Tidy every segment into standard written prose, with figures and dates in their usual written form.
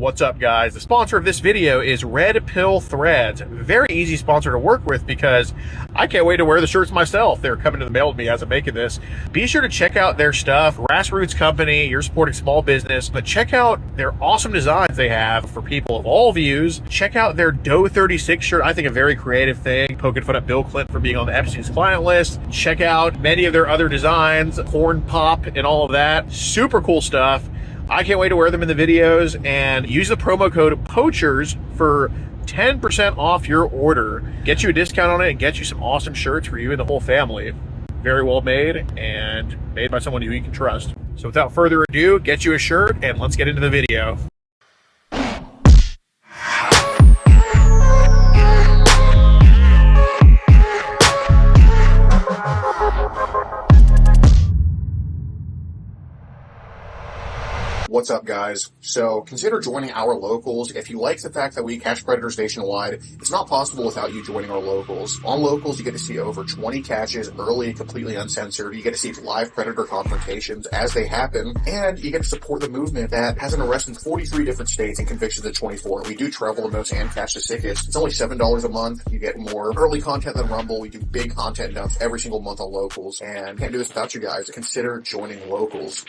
What's up, guys? The sponsor of this video is Red Pill Threads. Very easy sponsor to work with because I can't wait to wear the shirts myself. They're coming to the mail to me as I'm making this. Be sure to check out their stuff. Grassroots company, you're supporting small business, but check out their awesome designs they have for people of all views. Check out their Doe 36 shirt. I think a very creative thing, poking fun at Bill Clinton for being on the Epstein's client list. Check out many of their other designs, corn pop and all of that. Super cool stuff. I can't wait to wear them in the videos, and use the promo code POACHERS for 10% off your order. Get you a discount on it and get you some awesome shirts for you and the whole family. Very well made and made by someone who you can trust. So without further ado, get you a shirt and let's get into the video. What's up, guys? So consider joining our locals. If you like the fact that we catch predators nationwide, it's not possible without you joining our locals. On locals, you get to see over 20 catches early, completely uncensored. You get to see live predator confrontations as they happen, and you get to support the movement that has an arrest in 43 different states and convictions in 24. We do travel the most and catch the sickest. It's only $7 a month. You get more early content than Rumble. We do big content dumps every single month on locals, and can't do this without you guys. Consider joining locals.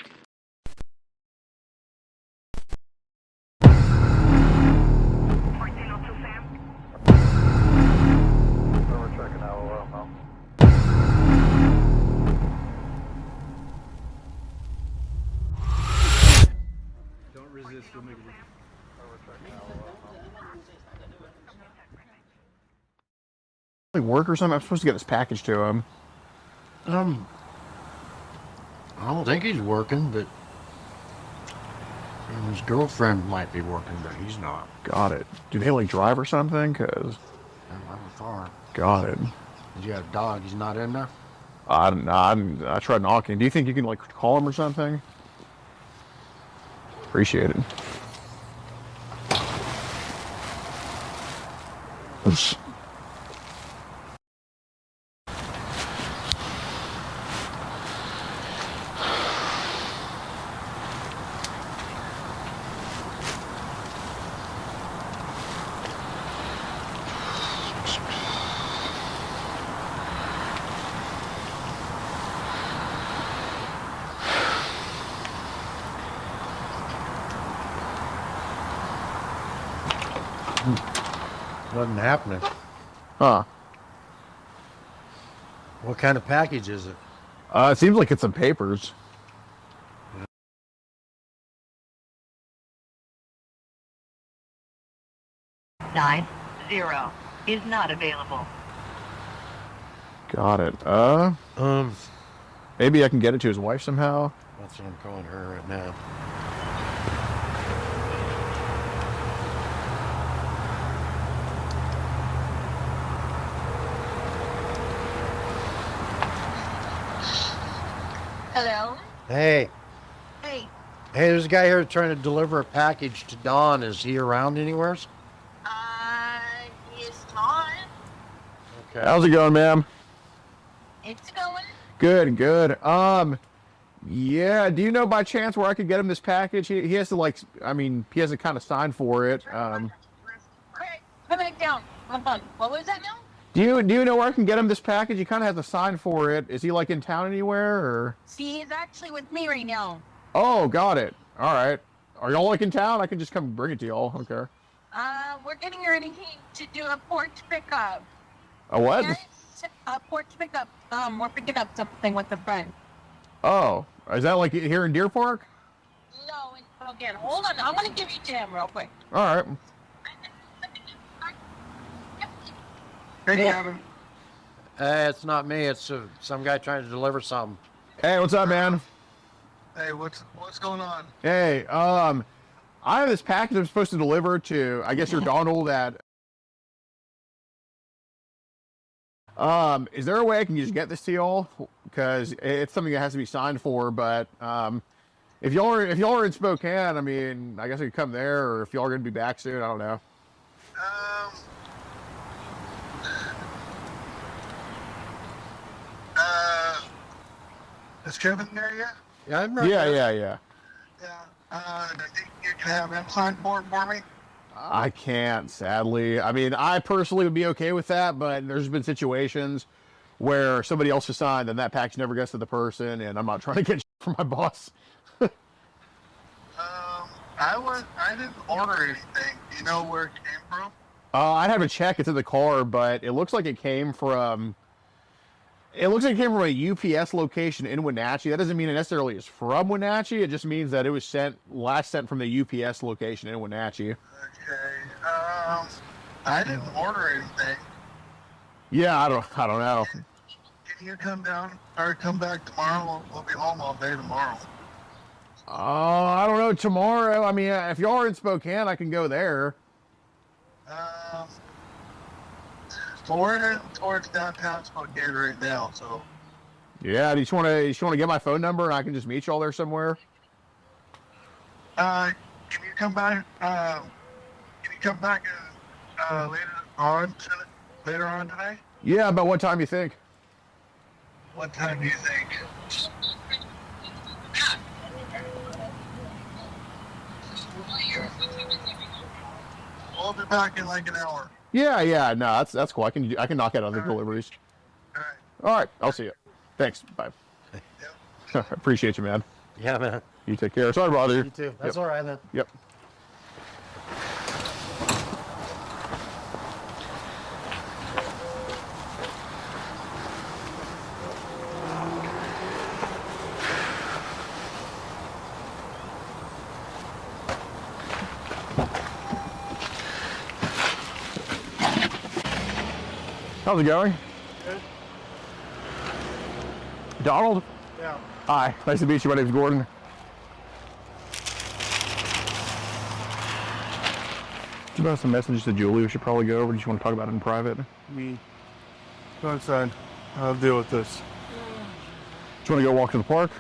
Work or something? I'm supposed to get this package to him. I don't think he's working, but his girlfriend might be working, but he's not. Got it. Do they like drive or something? Cause I don't have a car. got it. Did you have a dog? He's not in there? I tried knocking. Do you think you can like call him or something? Appreciate it. Oops. Nothing happening. Huh. What kind of package is it? It seems like it's some papers. Nine zero is not available. Got it. Maybe I can get it to his wife somehow. That's what I'm calling her right now. Hello? Hey. Hey. Hey, there's a guy here trying to deliver a package to Don. Is he around anywhere? He is not. Okay. How's it going, ma'am? It's going. Good, good. Yeah, do you know by chance where I could get him this package? He has to like, I mean, he has to kind of sign for it. Craig, put back down. Hold on. What was that now? Do you know where I can get him this package? He kind of has to sign for it. Is he like in town anywhere or? See, he's actually with me right now. Oh, got it. All right. Are y'all like in town? I can just come bring it to y'all. I don't care. We're getting ready to do a porch pickup. A what? Yes, a porch pickup. We're picking up something with a friend. Oh, is that like here in Deer Park? No, again, hold on. I'm gonna give you to him real quick. All right. Yeah. It's not me. It's some guy trying to deliver something. Hey, what's up, man? Hey, what's going on? Hey, I have this package I'm supposed to deliver to, I guess, your Donald at. Is there a way I can just get this to y'all? Because it's something that has to be signed for, but if y'all are in Spokane, I mean, I guess I could come there, or if y'all are gonna be back soon, I don't know. Is Kevin there yet? Yeah, I'm right Yeah, there. yeah. Yeah. Do you think you can have implant for me? I can't, sadly. I mean, I personally would be okay with that, but there's been situations where somebody else has signed and that package never gets to the person, and I'm not trying to get shit from my boss. I didn't order anything. Do you know where it came from? I'd have to check. It's in the car, but it looks like it came from. It looks like it came from a UPS location in Wenatchee. That doesn't mean it necessarily is from Wenatchee. It just means that it was last sent from the UPS location in Wenatchee. Okay. I didn't order anything. Yeah, I don't know. Can you come down or come back tomorrow? We'll be home all day tomorrow. I don't know. Tomorrow, I mean, if y'all are in Spokane, I can go there. So we're heading towards downtown Spokane right now. So. Yeah, do you just want to get my phone number and I can just meet y'all there somewhere? Can you come back? Can you come back later on today? Yeah, about what time you think? What time do you think? We'll be back in like an hour. Yeah, no, that's cool. I can knock out other deliveries. All right, I'll see you. Thanks. Bye. Yep. Appreciate you, man. Yeah, man. You take care. Sorry to bother you. You too. That's Yep. all right then. Yep. How's it going? Good. Donald? Yeah. Hi, nice to meet you. My name's Gordon. Do you have some messages to Julie we should probably go over? Do you want to talk about it in private? Do Me. Go inside. I'll deal with this. you want to go walk to the park?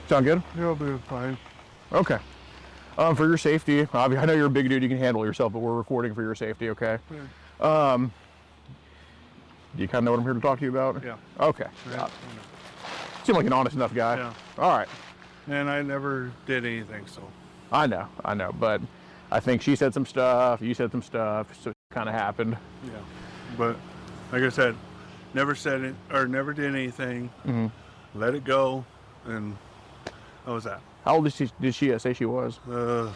Sound good? You'll be fine. Okay. For your safety, I know you're a big dude, you can handle yourself, but we're recording for your safety, okay? Yeah. Do you kind of know what I'm here to talk to you about? Yeah. Okay. Yeah. Seem like an honest enough guy. Yeah. All right. And I never did anything, so. I know, but I think she said some stuff, you said some stuff, so it kind of happened. Yeah. But like I said, never said it or never did anything. Mm-hmm. Let it go, and that was that. How old did she say she was? Well,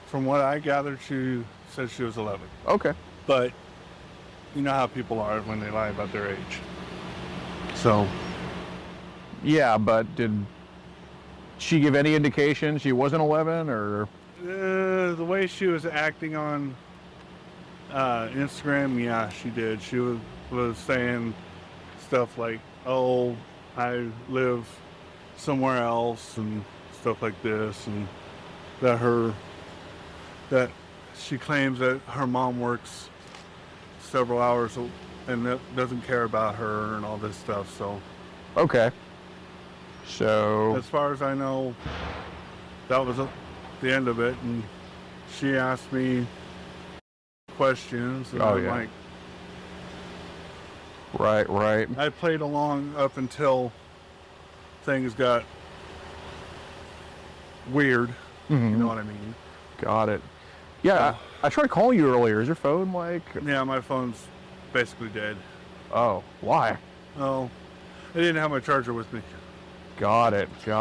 from what I gathered, she said she was 11. Okay. But you know how people are when they lie about their age. So. Yeah, but did she give any indication she wasn't 11, or? The way she was acting on Instagram, yeah, she did. She was saying stuff like, "Oh, I live somewhere else," and stuff like this, and that she claims that her mom works several hours and that doesn't care about her and all this stuff. So. Okay. So. As far as I know, that was the end of it, and she asked me questions, and I'm like, Right. I played along up until things got weird. Mm-hmm. You know what I mean? Got it. Yeah, I tried calling you earlier. Is your phone like? Yeah, my phone's basically dead. Oh, why? Oh, I didn't have my charger with me, Got it. so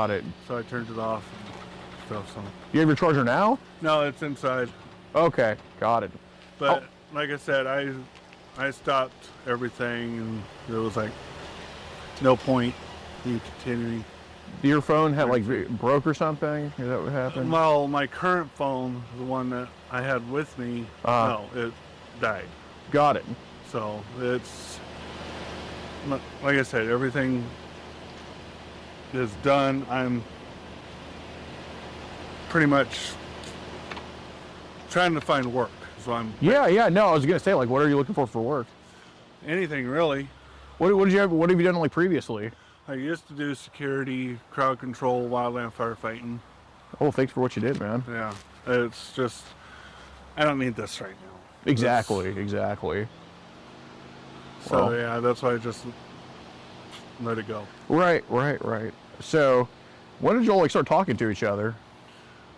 I turned it off and stuff. So You have your charger now? no, it's inside. Okay, got it. But like I said, I stopped everything, and there was like no point in continuing. Your phone had like broke or something? Is that what happened? Well, my current phone, the one that I had with me, no, it died. Got it. So it's like I said, everything is done. I'm pretty much trying to find work. So I'm Yeah. No, I was gonna say, like, what are you looking for work? anything really. What did you have? What have you done like previously? I used to do security, crowd control, wildland firefighting. Oh, thanks for what you did, man. Yeah, it's just I don't need this right now. Exactly. So yeah, that's why I just let it go. Right. So, when did y'all like start talking to each other?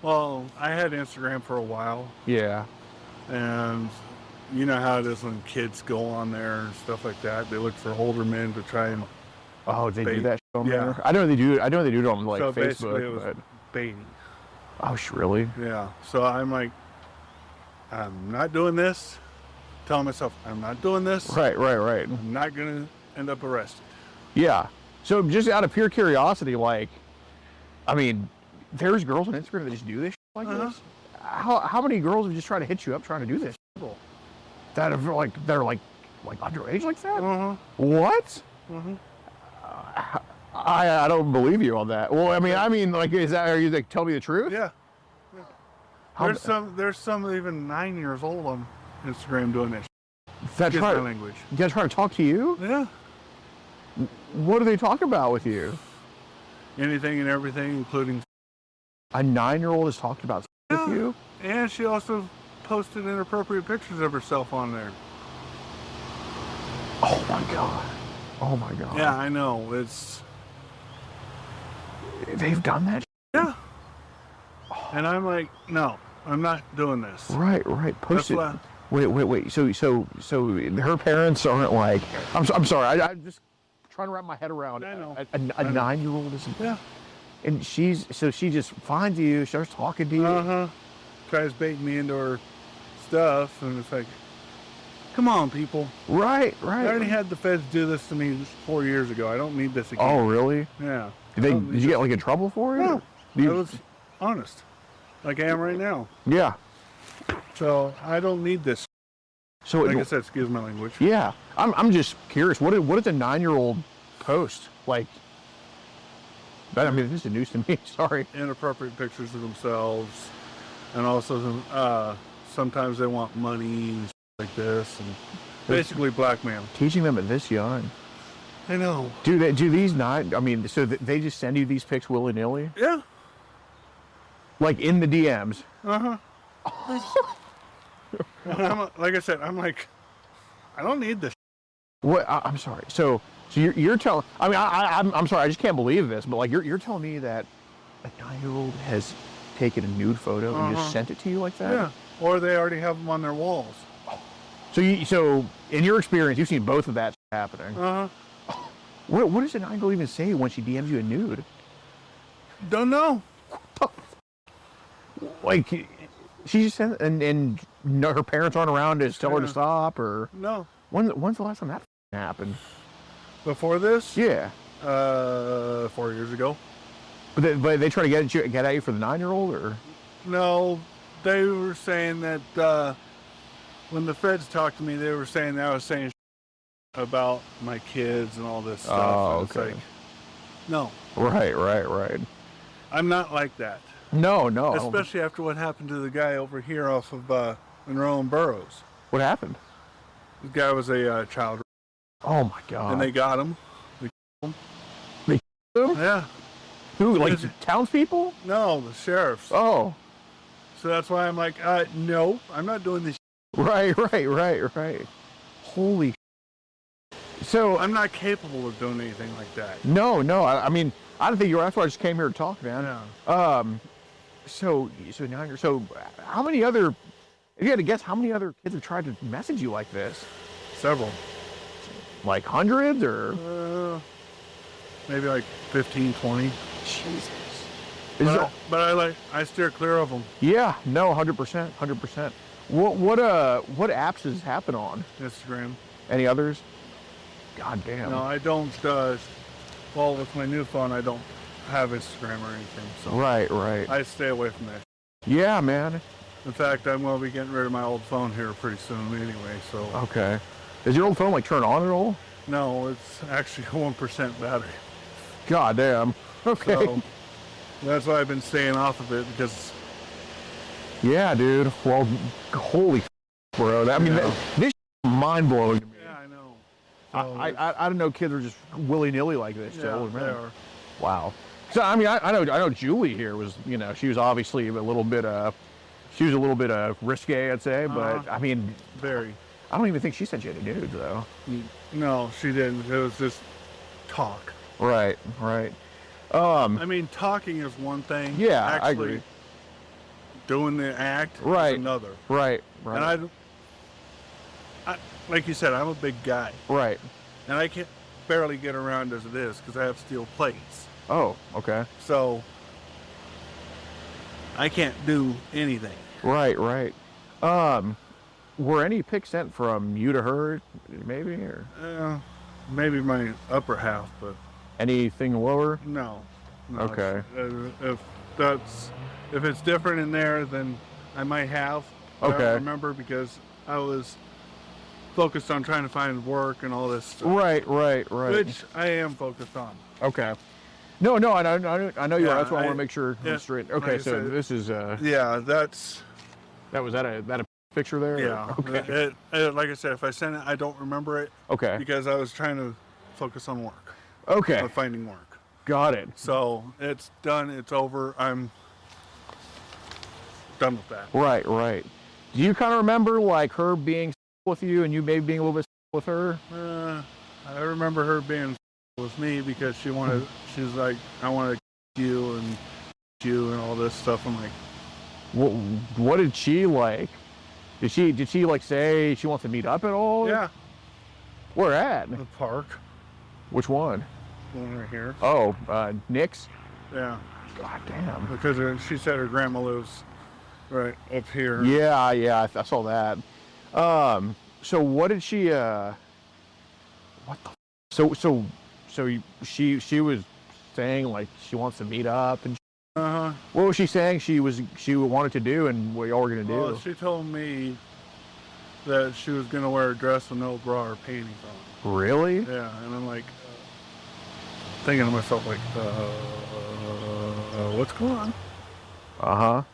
Well, I had Instagram for a while, Yeah. and you know how it is when kids go on there and stuff like that. They look for older men to try and Oh, they do that shit on Yeah. there? I know they do. I know they do it on like so basically Facebook. it was But baiting. oh, really? Yeah. So I'm like, I'm not doing this. Telling myself I'm not doing this. Right. I'm not gonna end up arrested. Yeah. So just out of pure curiosity, like, I mean, there's girls on Instagram that just do this shit like this. How many girls have just tried to hit you up trying to do this? That are like underage like that? What? I don't believe you on that. Well, I mean, like, are you like tell me the truth? Yeah. How- There's some even 9 years old on Instagram doing this. That's Excuse my right. language. You guys trying to talk to you? Yeah. What do they talk about with you? Anything and everything, including. A 9-year-old has talked about sex with you? And she also posted inappropriate pictures of herself on there. Oh my god. Oh my god. Yeah, I know. They've done that? Yeah. And I'm like, no, I'm not doing this. Right. Post it. That's Wait. So her parents aren't like. I'm sorry. I'm just trying to wrap my head around. I know. A 9-year-old is. Yeah. And she just finds you, starts talking to you. Tries baiting me into her stuff, and it's like, come on, people. Right. I already had the feds do this to me 4 years ago. I don't need this again. Oh, really? Yeah. Did you get like in trouble for it? No. You- I was honest, like I am right now. Yeah. So I don't need this. So Like I said, excuse my language. yeah, I'm just curious. What does a 9-year-old post like? I mean, this is news to me. Sorry. Inappropriate pictures of themselves, and also sometimes they want money and like this, and basically blackmail. Teaching them at this young. I know. Do these not? I mean, so they just send you these pics willy nilly, Yeah. like in the DMs. Like I said, I'm like, I don't need this. What? I'm sorry. So you're telling? I mean, I'm sorry. I just can't believe this. But like, you're telling me that a 9-year-old has taken a nude photo and just sent it to you like that? Yeah. Or they already have them on their walls. So in your experience, you've seen both of that happening. What does a 9-year-old even say when she DMs you a nude? Don't know. Like, she just sent, and no, her parents aren't around to tell her to Yeah. stop, or No. when's the last time that happened? Before this? Yeah, 4 years ago. but they try to get at you for the 9-year-old, or No, they were saying that when the feds talked to me, they were saying that I was saying about my kids and all this stuff. Oh, and it's okay. like, no, right. I'm not like that. No, I don't- Especially after what happened to the guy over here off of Monroe and Burroughs. What happened? The guy was a child, Oh my god! and they got him. They killed him? Yeah. Who, like Yes. townspeople? No, the sheriffs. Oh, So that's why I'm like, no, I'm not doing this. right. Holy. So I'm not capable of doing anything like that. no. I mean, I don't think you were. That's why I just came here to talk, man. Yeah. So now you're. So how many other? If you had to guess, how many other kids have tried to message you like this? Several. Like hundreds, or? Maybe like 15, 20. Jesus. But I steer clear of them. Yeah. No. 100%. What apps does this happen on? Instagram. Any others? God damn. No, I don't. Well, with my new phone, I don't have Instagram or anything. So Right. I stay away from that. Yeah, man. In fact, I'm going to be getting rid of my old phone here pretty soon anyway. So Okay. Does your old phone like turn on at all? no, it's actually 1% battery. God damn. Okay. So that's why I've been staying off of it, because Yeah, dude. Well, holy bro. I mean, Yeah. this mind blowing to me. yeah, I know. So I don't know. Kids are just willy nilly like this. yeah, Joe. they are. Wow. So I mean, I know Julie here was, she was obviously a little bit risque, I'd say, but I mean, Very. I don't even think she sent you any nudes though. No, she didn't. It was just talk. Right. I mean, talking is one thing. Yeah, actually I agree. Doing the act Right. is another. Right. And I, like you said, I'm a big guy. Right. And I can't barely get around as it is because I have steel plates. Oh, okay. So I can't do anything. Right. Were any pics sent from you to her, maybe, or Maybe my upper half, but anything lower? no. Okay. If it's different in there, then I might have. I Okay. don't remember because I was focused on trying to find work and all this stuff. Right. Which I am focused on. Okay. No, I know you are. That's why I want to make sure I'm yeah, straight. like Okay, I so said, this is Yeah, that's. that a picture there? Yeah. Okay. Like I said, if I send it, I don't remember it. Okay. Because I was trying to focus on work. Okay. On finding work. Got it. So it's done. It's over. I'm done with that. Right. Do you kind of remember like her being with you and you maybe being a little bit with her? I remember her being with me because she wanted. She's like, I want to you and all this stuff. I'm like, what did she like? Did she like say she wants to meet up at all? yeah, Where at? the park. Which one? One right here. Oh, Nick's? Yeah, God damn. because she said her grandma lives right up here. Yeah, I saw that. So what did she? What the? So she was saying like she wants to meet up and. What was she saying she wanted to do and what y'all were gonna do? Well, she told me that she was gonna wear a dress with no bra or panties on. Really? Yeah, and I'm like thinking to myself like, what's going on?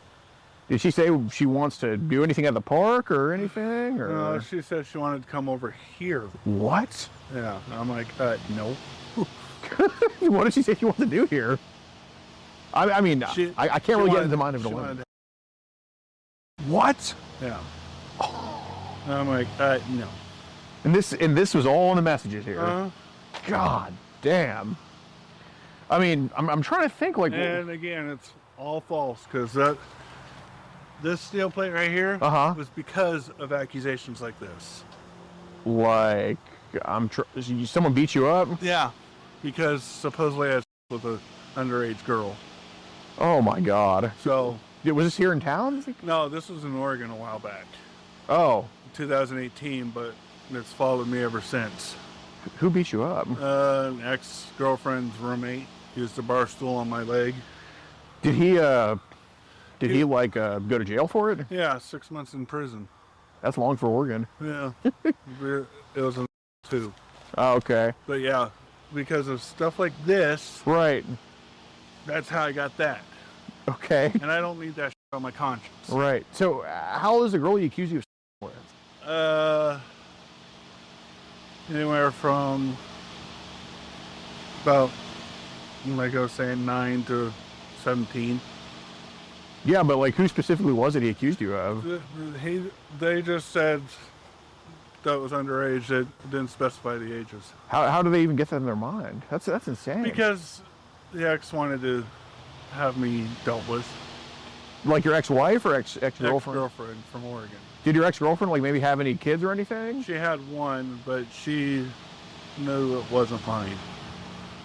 Did she say she wants to do anything at the park or anything? Or No, she said she wanted to come over here. what? Yeah, I'm like, no. What did she say she wants to do here? I mean, I can't really get into the mind of the woman. What? Yeah. I'm like, no. And this was all in the messages here. God damn. I mean, I'm trying to think like. And again, it's all false because this steel plate right here was because of accusations like this. Like, someone beat you up? Yeah, because supposedly I was with an underage girl. Oh my God. So was this here in town? no, this was in Oregon a while back. Oh. 2018, but it's followed me ever since. Who beat you up? An ex-girlfriend's roommate used a bar stool on my leg. Did he like go to jail for it? Yeah, 6 months in prison. That's long for Oregon. Yeah, it was a too. Oh, okay. But yeah, because of stuff like this, Right. that's how I got that. Okay. And I don't need that shit on my conscience. Right. So, how old is the girl you accused you of with? Anywhere from about, like I was saying, 9 to 17. Yeah, but like, who specifically was it he accused you of? They just said that was underage. They didn't specify the ages. How do they even get that in their mind? That's insane. Because the ex wanted to have me dealt with. Like your ex-wife or ex-girlfriend? Ex-girlfriend from Oregon. Did your ex-girlfriend like maybe have any kids or anything? She had one, but she knew it wasn't mine.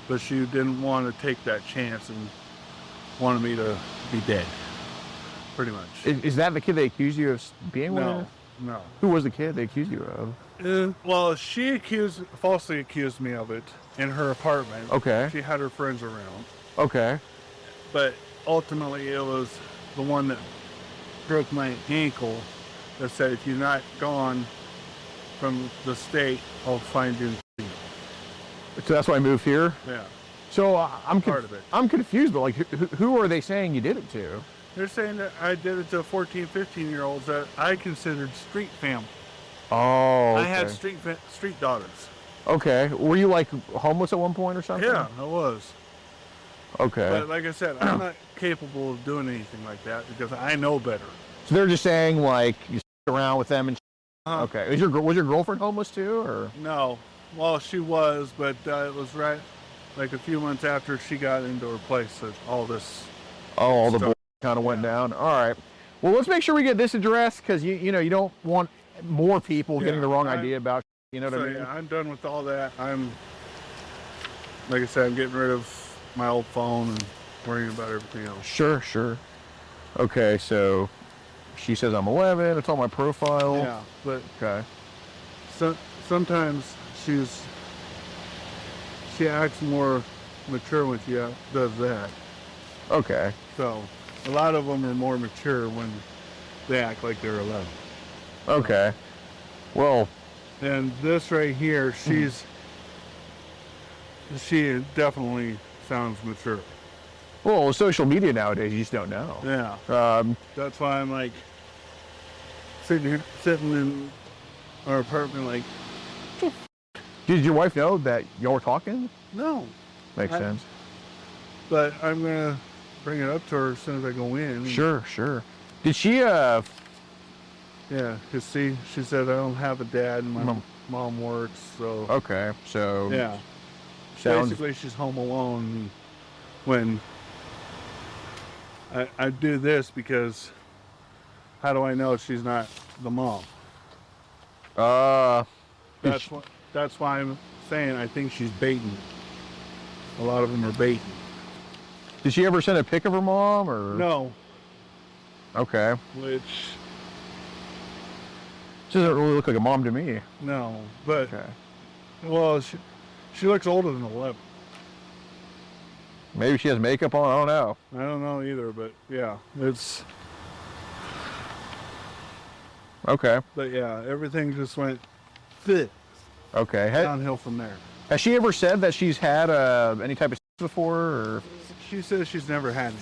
But she didn't want to take that chance and wanted me to be dead. Pretty much. Is that the kid they accused you of being with? No. Who was the kid they accused you of? Well, she falsely accused me of it in her apartment. Okay. She had her friends around. Okay. But ultimately, it was the one that broke my ankle that said, if you're not gone from the state, I'll find you. So that's why I moved here? Yeah. So I'm part of it. I'm confused, but like, who are they saying you did it to? They're saying that I did it to 14, 15-year-olds that I considered street family. Oh, okay. I had street daughters. Okay. Were you like homeless at one point or something? Yeah, I was. Okay. But like I said, I'm not capable of doing anything like that because I know better. So they're just saying like you around with them and. Okay. Was your girlfriend homeless too, or? No. Well, she was, but it was right like a few months after she got into her place, that all this. Oh, all the stuff. kind of went down. All right. Well, let's make sure we get this addressed because you don't want more people getting the wrong idea about. You know what I mean? Yeah, I'm done with all that. Like I said, I'm getting rid of my old phone and worrying about everything else. Sure, sure. Okay, so she says I'm 11. It's on my profile. Yeah, but Okay. sometimes she acts more mature when she does that. Okay. So a lot of them are more mature when they act like they're 11. Okay. Well, And this right here, she definitely sounds mature. well, with social media nowadays, you just don't know. Yeah. That's why I'm like sitting in our apartment like, Did your wife know that y'all were talking? no. Makes sense. But I'm gonna bring it up to her as soon as I go in. Sure, sure. Did she Yeah, cause see, she said I don't have a dad and my mom works, so Okay, so yeah. sounds Basically, she's home alone when I do this because how do I know she's not the mom? That's why I'm saying I think she's baiting. A lot of them are baiting. Did she ever send a pic of her mom or No, Okay. which She doesn't really look like a mom to me. no, but Okay. well, she looks older than 11. Maybe she has makeup on, I don't know. I don't know either, but yeah, it's. Okay. But yeah, everything just went fit Okay. downhill from there. Has she ever said that she's had any type of sex before or She says she's never had any.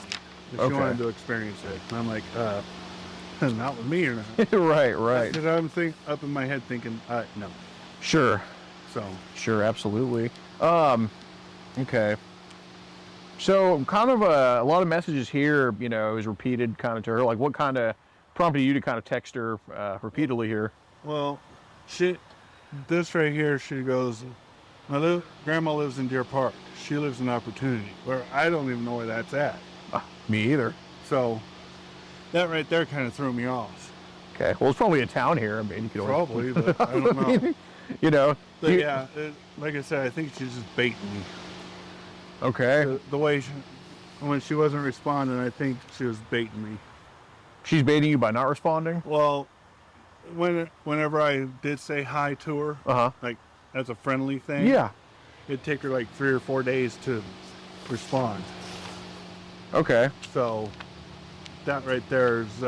But Okay. she wanted to experience it. And I'm like, not with me or not. Right, right. Because I'm up in my head thinking, no. Sure. So Sure, absolutely. Okay. So kind of a lot of messages here, is repeated kind of to her. Like what kind of prompted you to kind of text her repeatedly here? well, this right here, she goes, Grandma lives in Deer Park. She lives in Opportunity, where I don't even know where that's at. Me either. So that right there kind of threw me off. Okay. Well, it's probably a town here. I mean, you could always, Probably, but I don't know. But you- yeah, like I said, I think she's just baiting me. Okay. The way when she wasn't responding, I think she was baiting me. She's baiting you by not responding? Well, whenever I did say hi to her, Uh-huh. like as a friendly thing, Yeah. it'd take her like 3 or 4 days to respond. Okay. So that right there is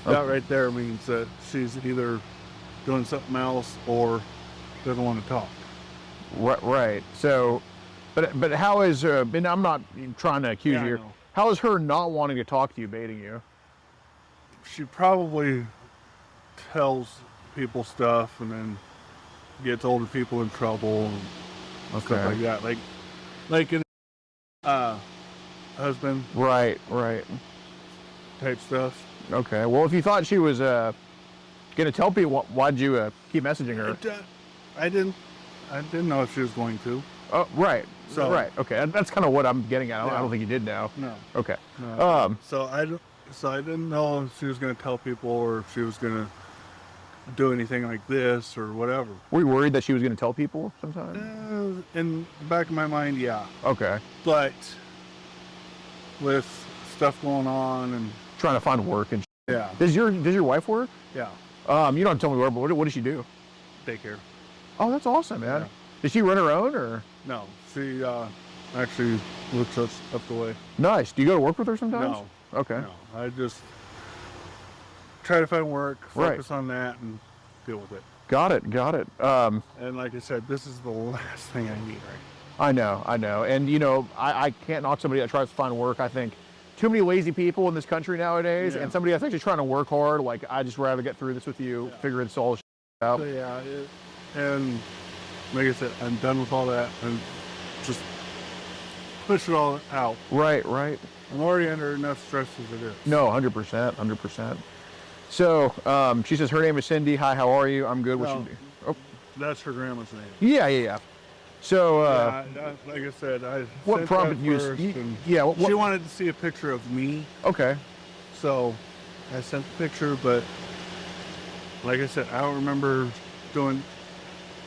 that right there means that she's either doing something else or doesn't want to talk. Right. So, but how is and I'm not trying to accuse Yeah, I you here. know. How is her not wanting to talk to you baiting you? She probably tells people stuff and then gets older people in trouble and stuff like that. Like in husband Right. type stuff. Okay. Well, if you thought she was gonna tell people, why'd you keep messaging her? I didn't know if she was going to. Oh, right. So- right. Okay. That's kind of what I'm getting at. I Yeah. don't think you did now. No. Okay. No. So I didn't know if she was going to tell people or if she was going to do anything like this or whatever. Were you worried that she was gonna tell people sometime? In the back of my mind, yeah. Okay. But with stuff going on and Trying to find work and. yeah, Does your wife work? yeah, You don't tell me where, but what does she do? daycare. Oh, that's awesome, man. Yeah. Does she run her own or? No, she actually looks us up the way. Nice. Do you go to work with her sometimes? No. Okay. No, I just try to find work, Right. focus on that, and deal with it. Got it. And like I said, this is the last thing I need right I know. And I can't knock somebody that tries to find work. I think too many lazy people in this country nowadays, Yeah. and somebody that's actually trying to work hard. Like, I just rather get through this with you, Yeah. figure this all out. So yeah, and like I said, I'm done with all that and just push it all out. Right. I'm already under enough stress as it is. No, 100%. So, she says her name is Cindy. Hi, how are you? I'm good. What No. you do? Oh, That's her grandma's name. yeah. So, like I said, I what sent prompted that you? first, and Yeah. she wanted to see a picture of me, Okay. so I sent the picture. But like I said, I don't remember doing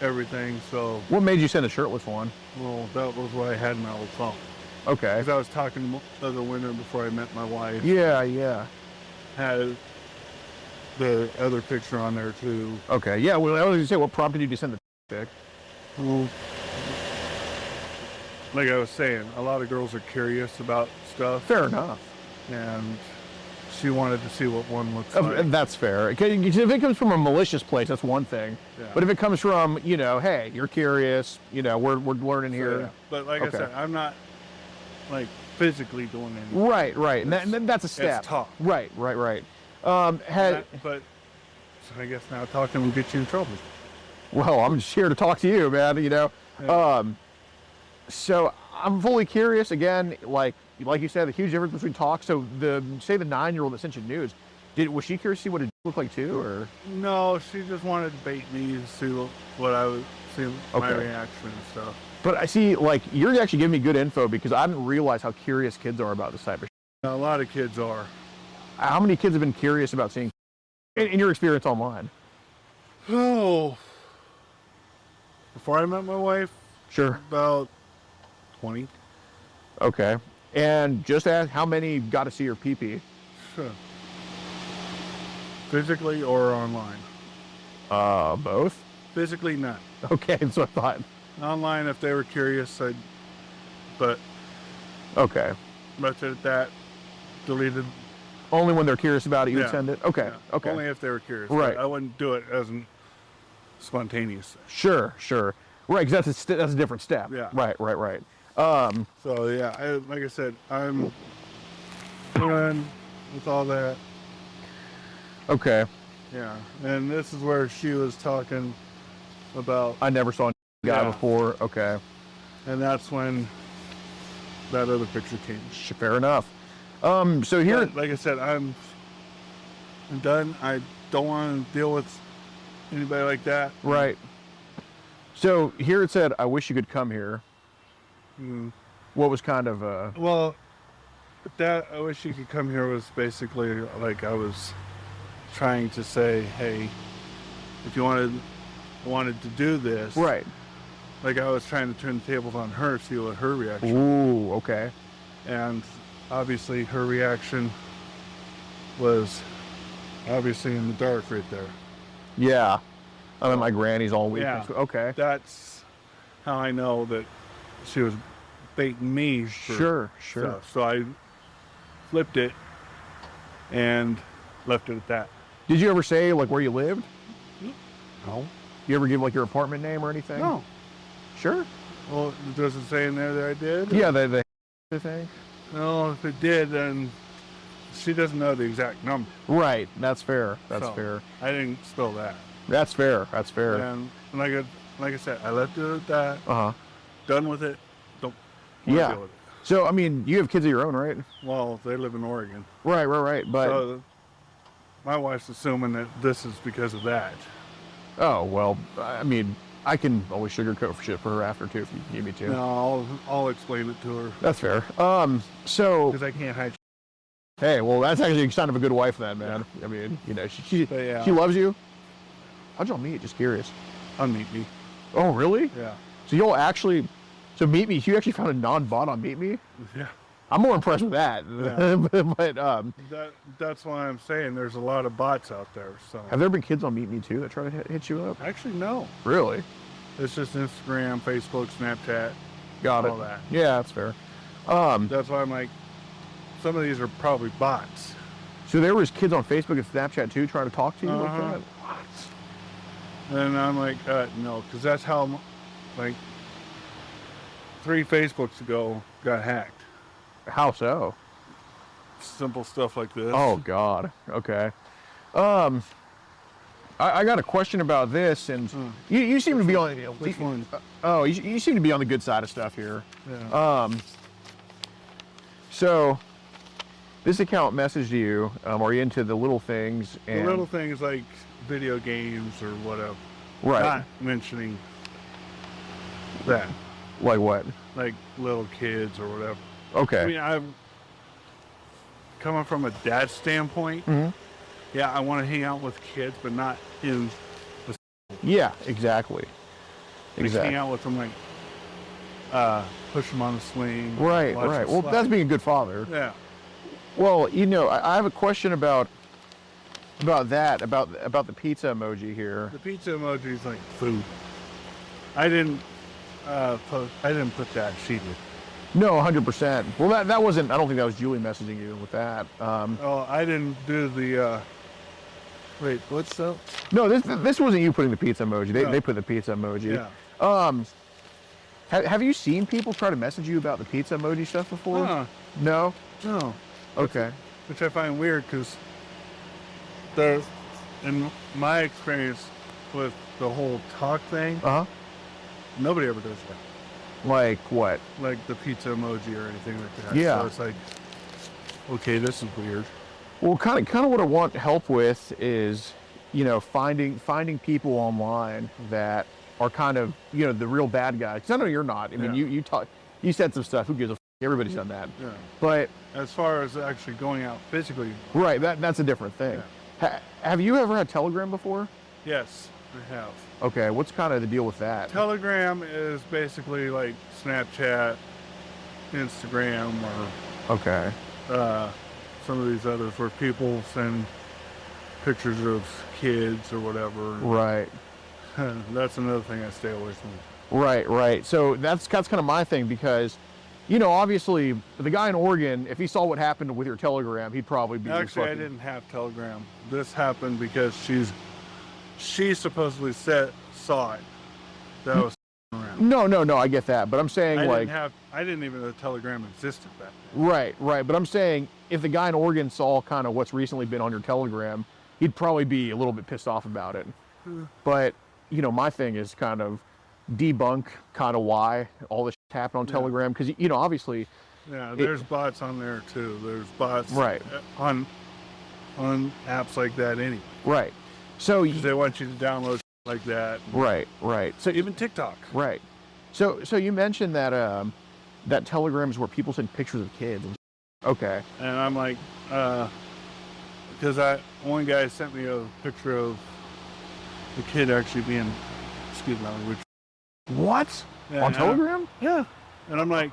everything. So, What made you send a shirtless one? well, that was what I had in my old phone. Okay. Because I was talking to the winter before I met my wife. Yeah. Yeah. Had the other picture on there too. Okay. Yeah. Well, I was gonna say, what prompted you to send the pic? Well, like I was saying, a lot of girls are curious about stuff, Fair enough. and she wanted to see what one looks like. That's fair. If it comes from a malicious place, that's one thing. Yeah. But if it comes from, hey, you're curious, we're learning So, here. yeah. But like Okay. I said, I'm not like physically doing anything. Right. And that's a step. It's talk. Right. But so I guess now talking will get you in trouble. Well, I'm just here to talk to you, man. Yeah. So I'm fully curious. Again, like you said, the huge difference between talk. So the 9-year-old that sent you nudes, was she curious to see what it looked like too, or? No, she just wanted to bait me to see what I would see my Okay. reaction and stuff. But I see, like, you're actually giving me good info because I didn't realize how curious kids are about this type of shit. Now, a lot of kids are. How many kids have been curious about seeing in your experience online? Oh, before I met my wife, Sure. about 20. Okay. And just ask how many got to see your pee-pee? Sure. Physically or online? Both? Physically, none. Okay, so I thought. Online, if they were curious, but Okay. left it at that. Deleted. Only when they're curious about it, you would Yeah. send it? Okay, Yeah. okay. Only if they were curious. Right. I wouldn't do it as a spontaneous thing. Sure. Right, because that's a different step. Yeah. Right. So, yeah, like I said, I'm done with all that. Okay. Yeah. And this is where she was talking about, I never saw a guy Yeah. before. Okay. and that's when that other picture came. Fair enough. So here, But like I said, I'm done. I don't want to deal with anybody like that. right. So here it said, I wish you could come here. Mm. What was kind of, Well, that I wish you could come here was basically like I was trying to say, hey, if you wanted to do this, right. like I was trying to turn the tables on her, see what her reaction. Ooh, okay. And obviously her reaction was obviously in the dark right there. Yeah. I mean, my granny's all week. Yeah. Okay. That's how I know that she was baiting me for Sure. stuff. So I flipped it and left it at that. Did you ever say, like, where you lived? No. You ever give, like, your apartment name or anything? No. Sure. Well, does it say in there that I did? Yeah, the thing. No, if it did, then she doesn't know the exact number. Right. That's fair. That's So, fair. I didn't spill that. That's fair. That's fair. And like I said, I left it at that. Uh-huh. Done with it. Don't wanna Yeah. deal with it. So, I mean, you have kids of your own, right? Well, they live in Oregon. Right. But, So my wife's assuming that this is because of that. oh, well, I mean, I can always sugarcoat shit for her after, too, if you need me to. No, I'll explain it to her That's fair. So, because I can't hide. hey, well, that's actually kind of a good wife then, man. I mean, she But yeah. she loves you. How'd y'all meet? Just curious. On Meet Me. Oh, really? Yeah. So you'll actually, so Meet Me, you actually found a non-bot on Meet Me? Yeah. I'm more impressed with that. Yeah. but That's why I'm saying there's a lot of bots out there. So have there been kids on Meet Me too that try to hit you up? actually no. Really? It's just Instagram, Facebook, Snapchat, Got it. all that. Yeah, that's fair. That's why I'm like, some of these are probably bots. So there was kids on Facebook and Snapchat too trying to talk to you like Uh-huh. that? And I'm like, no, because that's how, like, 3 Facebooks ago got hacked. How so? Simple stuff like this. Oh God. Okay. I got a question about this, and you seem to be on. Which one? Oh, you seem to be on the good side of stuff here. Yeah. So this account messaged you. Are you into the little things? The And little things like video games or whatever. right. Not mentioning that. Like what? Like little kids or whatever. Okay. I mean, I'm coming from a dad standpoint. Mhm. Yeah, I want to hang out with kids, but not in the Yeah, exactly. like hang out with them, like push them on the swing. Right, watch right. them Well, slide. that's being a good father. Yeah. Well, you know, I have a question about that, about the pizza emoji here. The pizza emoji is like food. I didn't put that. She did. No, 100%. Well, that wasn't. I don't think that was Julie messaging you with that. Oh, I didn't do the. Wait, what's that? No, this wasn't you putting the pizza emoji. No. They put the pizza emoji. Yeah. Have you seen people try to message you about the pizza emoji stuff before? No. No. Okay. Which I find weird because there's, in my experience with the whole talk thing, Uh huh. nobody ever does that. Like what? Like the pizza emoji or anything like that. Yeah. So it's like, okay, this is weird. Well, kind of what I want help with is, you know, finding people online that are kind of, you know, the real bad guys. 'Cause I know you're not. I mean, Yeah. you said some stuff. Who gives a f? Everybody's done that. Yeah. But As far as actually going out physically, right, that's a different thing. Have you ever had Telegram before? yes, I have. Okay, what's kind of the deal with that? Telegram is basically like Snapchat, Instagram, Okay. or some of these others where people send pictures of kids or whatever. Right. That's another thing I stay away from. Right. So that's kind of my thing because, you know, obviously the guy in Oregon, if he saw what happened with your Telegram, he'd probably be Actually, I fucking- didn't have Telegram. This happened because she supposedly saw it. That was around. No, I get that, but I'm saying I didn't even know Telegram existed back then. right. But I'm saying if the guy in Oregon saw kind of what's recently been on your Telegram, he'd probably be a little bit pissed off about it. But you know, my thing is kind of debunk kind of why all this shit happened on Telegram because you know, obviously. Yeah, there's bots on there too. There's bots Right. on apps like that anyway. Right. So They want you to download like that. right. So Even TikTok. right. So you mentioned that that Telegram is where people send pictures of kids. Okay. And I'm like, because one guy sent me a picture of the kid actually being, excuse my language. What? Yeah, On Telegram? Yeah. And I'm like,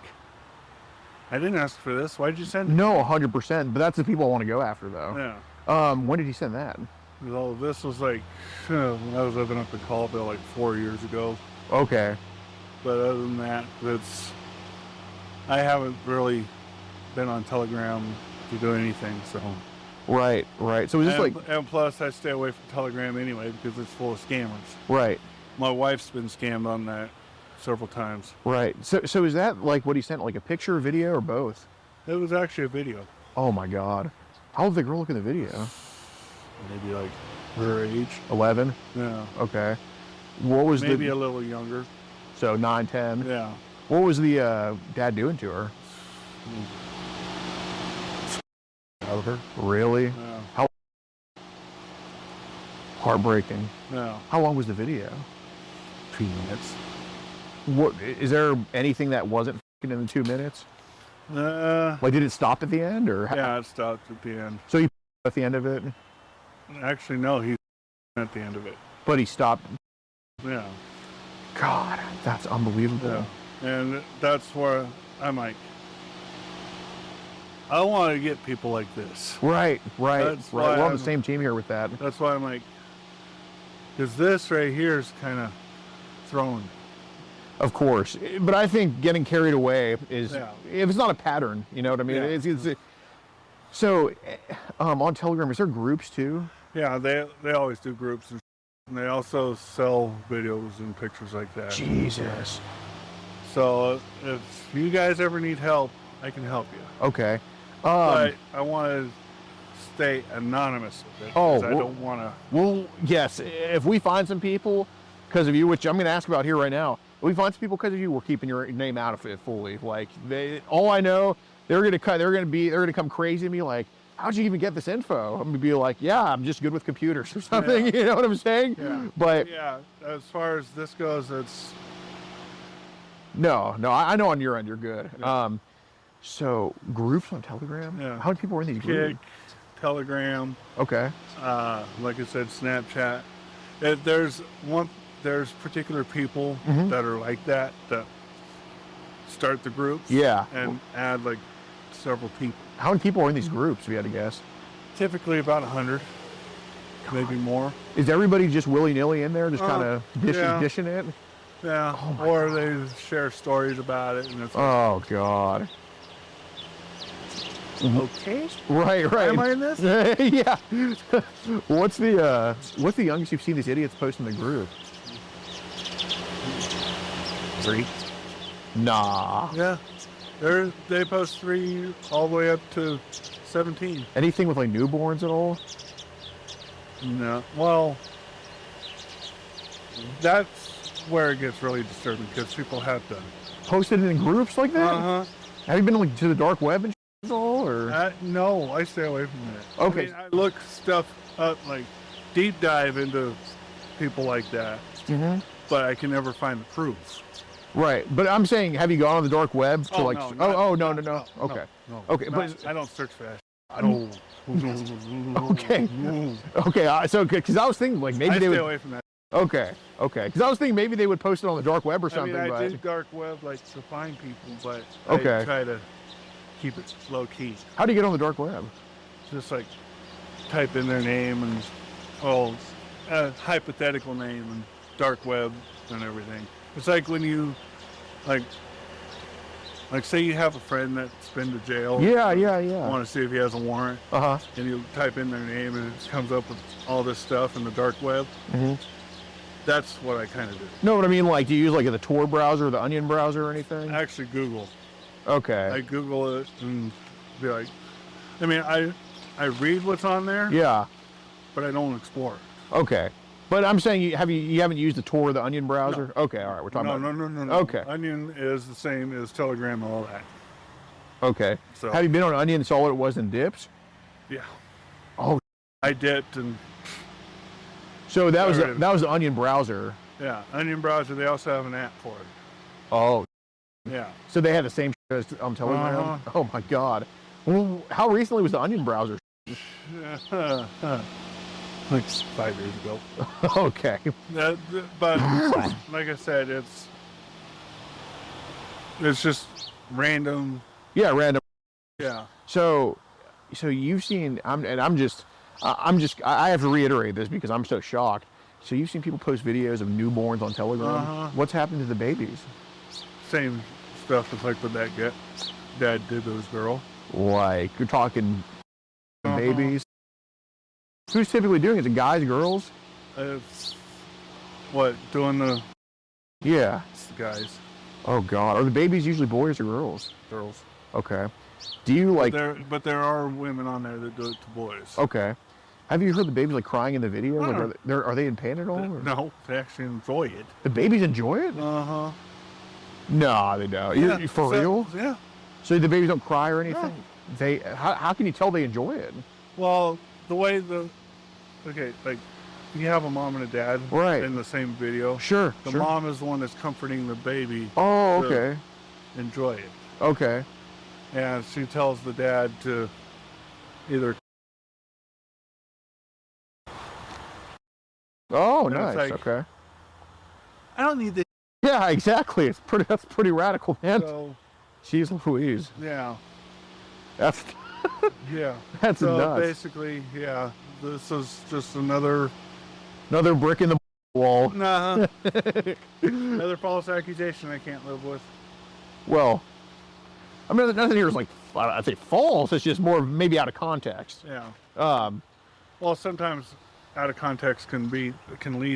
I didn't ask for this. Why'd you send it? No, 100%. But that's the people I want to go after, though. Yeah. When did he send that? Well, this was like, when I was living up in Colville like 4 years ago. Okay. But other than that, I haven't really been on Telegram to do anything, so. Right. So is this And plus, I stay away from Telegram anyway because it's full of scammers. right. My wife's been scammed on that several times. Right. So is that like what he sent, like a picture, video, or both? It was actually a video. Oh my God. How old did the girl look in the video? Maybe like her age. 11? Yeah. Okay. What was Maybe a little younger. So 9, 10? Yeah. What was the dad doing to her? Out of her. Really? Yeah. Heartbreaking. Yeah. How long was the video? 2 minutes. What is there anything that wasn't f***ing in the 2 minutes? Like, did it stop at the end, or Yeah, it stopped at the end. So he at the end of it, Actually, no, he's at the end of it. but he stopped. Yeah. God, that's unbelievable. Yeah. And that's where I'm like, I want to get people like this. Right. That's why We're on I'm- the same team here with that. That's why I'm like, because this right here is kind of thrown. Of course, but I think getting carried away is, Yeah. if it's not a pattern, you know what I mean? Yeah. So, on Telegram, is there groups too? Yeah, they always do groups, and they also sell videos and pictures like that. Jesus. So if you guys ever need help, I can help you. Okay. But I want to stay anonymous with it. Oh, 'cause I well- don't want to. Well, yes. If we find some people because of you, which I'm going to ask about here right now, if we find some people because of you, we're keeping your name out of it fully. Like, all I know, they're going to come crazy to me. Like, how'd you even get this info? I'm going to be like, yeah, I'm just good with computers or something. Yeah. You know what I'm saying? Yeah. But Yeah, as far as this goes, No, I know on your end you're good. Yeah. So groups on Telegram? Yeah. How many people are in these Kick, groups? Telegram, Okay. like I said, Snapchat. There's particular people Mhm. that are like that start the groups. Yeah. And add like several people. How many people are in these groups, if you had to guess? Typically about 100, maybe more. Is everybody just willy-nilly in there, just kind of yeah. dishing it? Yeah. Oh my or they share stories about it, and it's like, Oh, God. okay. Right. Am I in this? Yeah. What's the youngest you've seen these idiots post in the group? 3. Nah. Yeah. They post 3 all the way up to 17. Anything with like newborns at all? No. Well, that's where it gets really disturbing because people have done it. Posted in groups like that? Uh-huh. Have you been like to the dark web and at all, or? No, I stay away from that. Okay. I mean, I look stuff up, like deep dive into people like that, but I can never find the proofs. Right, but I'm saying, have you gone on the dark web to like? No, no. Okay. Okay, but I don't search for that. I don't. Okay. Okay. So, because I was thinking like maybe I they stay would. away from that. Okay. Because I was thinking maybe they would post it on the dark web or I something. mean, I but do dark web like to find people, but Okay. I try to keep it low key. How do you get on the dark web? Just like type in their name and hypothetical name and dark web and everything. It's like when you like say you have a friend that's been to jail. Yeah. Want to see if he has a warrant. Uh-huh. And you type in their name and it comes up with all this stuff in the dark web. That's what I kind of do. No, but I mean, like, do you use like the Tor browser or the Onion browser or anything? Actually, Google. Okay. I Google it and be like, I mean, I read what's on there. Yeah. But I don't explore it. Okay. But I'm saying you haven't used the Tor or the Onion browser? No. Okay, all right, we're talking about... No. Okay. Onion is the same as Telegram and all that. Okay. So, have you been on Onion and saw what it was in dips? Yeah. Oh. I dipped and... So that was the Onion browser. Yeah, Onion browser, they also have an app for it. Oh. Yeah. So they had the same as on Telegram? Oh my God. Well, how recently was the Onion browser? Like 5 years ago. Okay. But like I said, it's just random. Yeah, random. Yeah. So you've seen, I have to reiterate this because I'm so shocked. So you've seen people post videos of newborns on Telegram. What's happened to the babies? Same stuff as like what that dad did to his girl. Like, you're talking babies. Who's typically doing it? Is it guys, girls? It's doing the... Yeah. It's the guys. Oh God. Are the babies usually boys or girls? Girls. Okay. Do you like... But there are women on there that do it to boys. Okay. Have you heard the babies like crying in the video? Like, are they in pain at all? Or? No, they actually enjoy it. The babies enjoy it? Uh-huh. No, they don't. Yeah. For real? Yeah. So the babies don't cry or anything? No. How can you tell they enjoy it? Well, the way like you have a mom and a dad in the same video. Sure. The mom is the one that's comforting the baby. Oh, okay. Enjoy it. Okay. And she tells the dad to either... Oh, nice. Like, okay. I don't need this. Yeah, exactly. That's pretty radical, man. So, jeez Louise. Yeah. That's yeah. That's so nuts. Basically, yeah. This is just another brick in the wall. Nah. Another false accusation I can't live with. Well, I mean, nothing here is like, I'd say false. It's just more maybe out of context. Yeah. Well, sometimes out of context can lead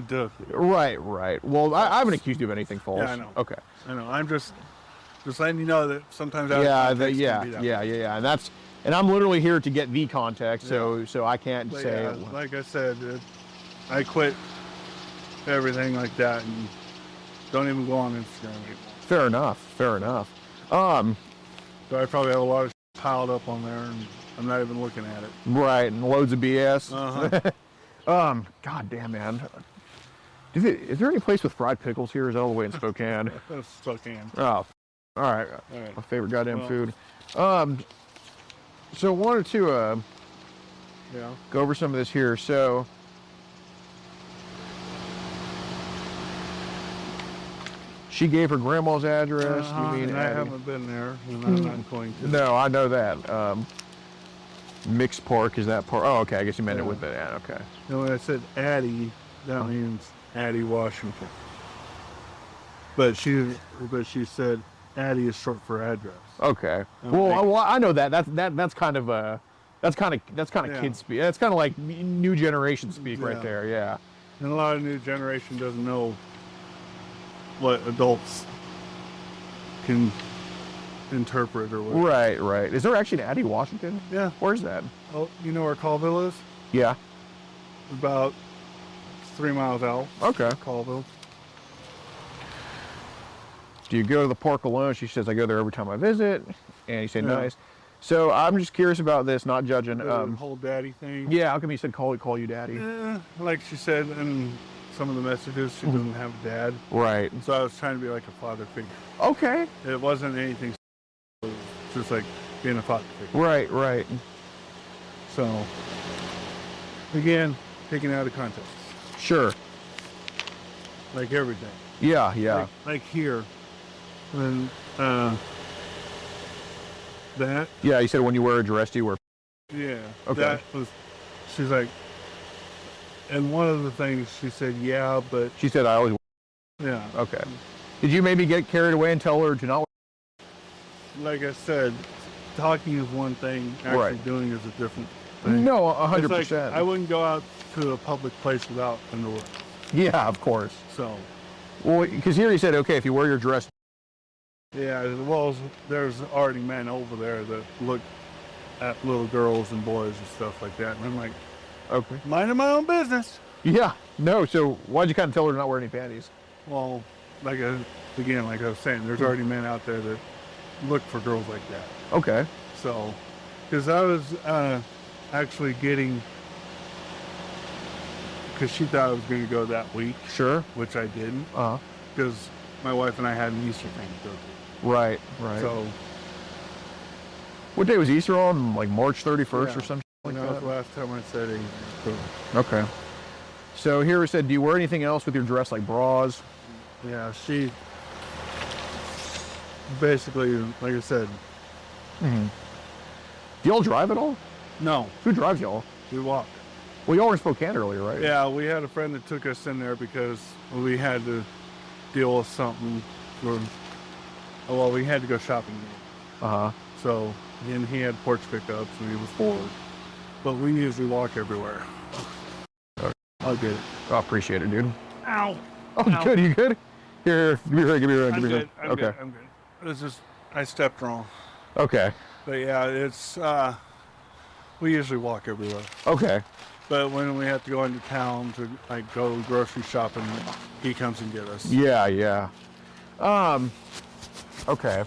to... Right. Well, I haven't accused you of anything false. Yeah, I know. Okay. I know. I'm just letting you know that sometimes out of context can be that way. And I'm literally here to get the context, so I can't say... Yeah, like I said, I quit everything like that and don't even go on Instagram anymore. Fair enough. So I probably have a lot of piled up on there and I'm not even looking at it. Right, and loads of BS. Uh-huh. God damn, man. Is there any place with fried pickles here? Is that all the way in Spokane? That's Spokane. Oh, all right. All right. My favorite goddamn Well, food. So wanted to Yeah. go over some of this here. So she gave her grandma's address. You mean and I Addie? haven't been there, and I'm not going to. No, I know that. Mixed Park is that part? Oh, okay. I guess you meant it with the ad. Okay. And when I said Addie, that means Addie Washington. But she said Addie is short for address. Okay. Okay. Well, I know that. That's kind of Yeah. kid speak. That's kind of like new generation speak right Yeah. there. Yeah. And a lot of new generation doesn't know what adults can interpret or what. Right. Right. Is there actually an Addie Washington? Yeah. Where's that? Oh, you know where Colville is? Yeah. About 3 miles out. Okay. Colville. Do you go to the park alone? She says I go there every time I visit, and you say Yeah. nice. So I'm just curious about this, not judging. The whole daddy thing. Yeah. How come you said call you daddy? Like she said in some of the messages, she doesn't have a dad. Right. So I was trying to be like a father figure. Okay. It wasn't anything. It was just like being a father figure. Right. Right. So, again, taken out of context. Sure. Like everything. Yeah. Yeah. Like here. When, that, Yeah. You said when you wear a dress, do you wear? yeah. Okay. That was, she's like, and one of the things she said, yeah, but, She said I always. yeah. Okay. Did you maybe get carried away and tell her to not? Like I said, talking is one thing, actually Right. doing is a different thing. No, It's like, 100%. I wouldn't go out to a public place without underwear. Yeah, of course. So, Well, because here he said, okay, if you wear your dress. yeah, well, there's already men over there that look at little girls and boys and stuff like that. And I'm like, Okay. minding my own business. Yeah. No. So why'd you kind of tell her to not wear any panties? Well, like I was saying, there's already men out there that look for girls like that. Okay. So, because I was actually getting, because she thought I was going to go that week, Sure. which I didn't, Uh huh. because my wife and I had an Easter thing to go to. Right. Right. So, What day was Easter on? Like March 31st Yeah. or something like that was the that? last time I said it. So, Okay. So here it said, do you wear anything else with your dress, like bras? yeah, she basically, like I said, Mm-hmm. Do y'all drive at all? no, Who drives y'all? we walk. Well, y'all were in Spokane earlier, right? Yeah, we had a friend that took us in there because we had to deal with something. Well, we had to go shopping. Uh huh. So, and he had porch pickups and he was bored. But we usually walk everywhere. Okay. I'll get it. I appreciate it, dude. Ow! Oh, Ow. good. You good? Here, give me a ring. Give me a ring. I'm Give me a good. ring. I'm Okay. good. I'm good. It's just, I stepped wrong. Okay. But yeah, it's, we usually walk everywhere. Okay. But when we have to go into town to like go grocery shopping, he comes and get us. Yeah. Yeah. Okay.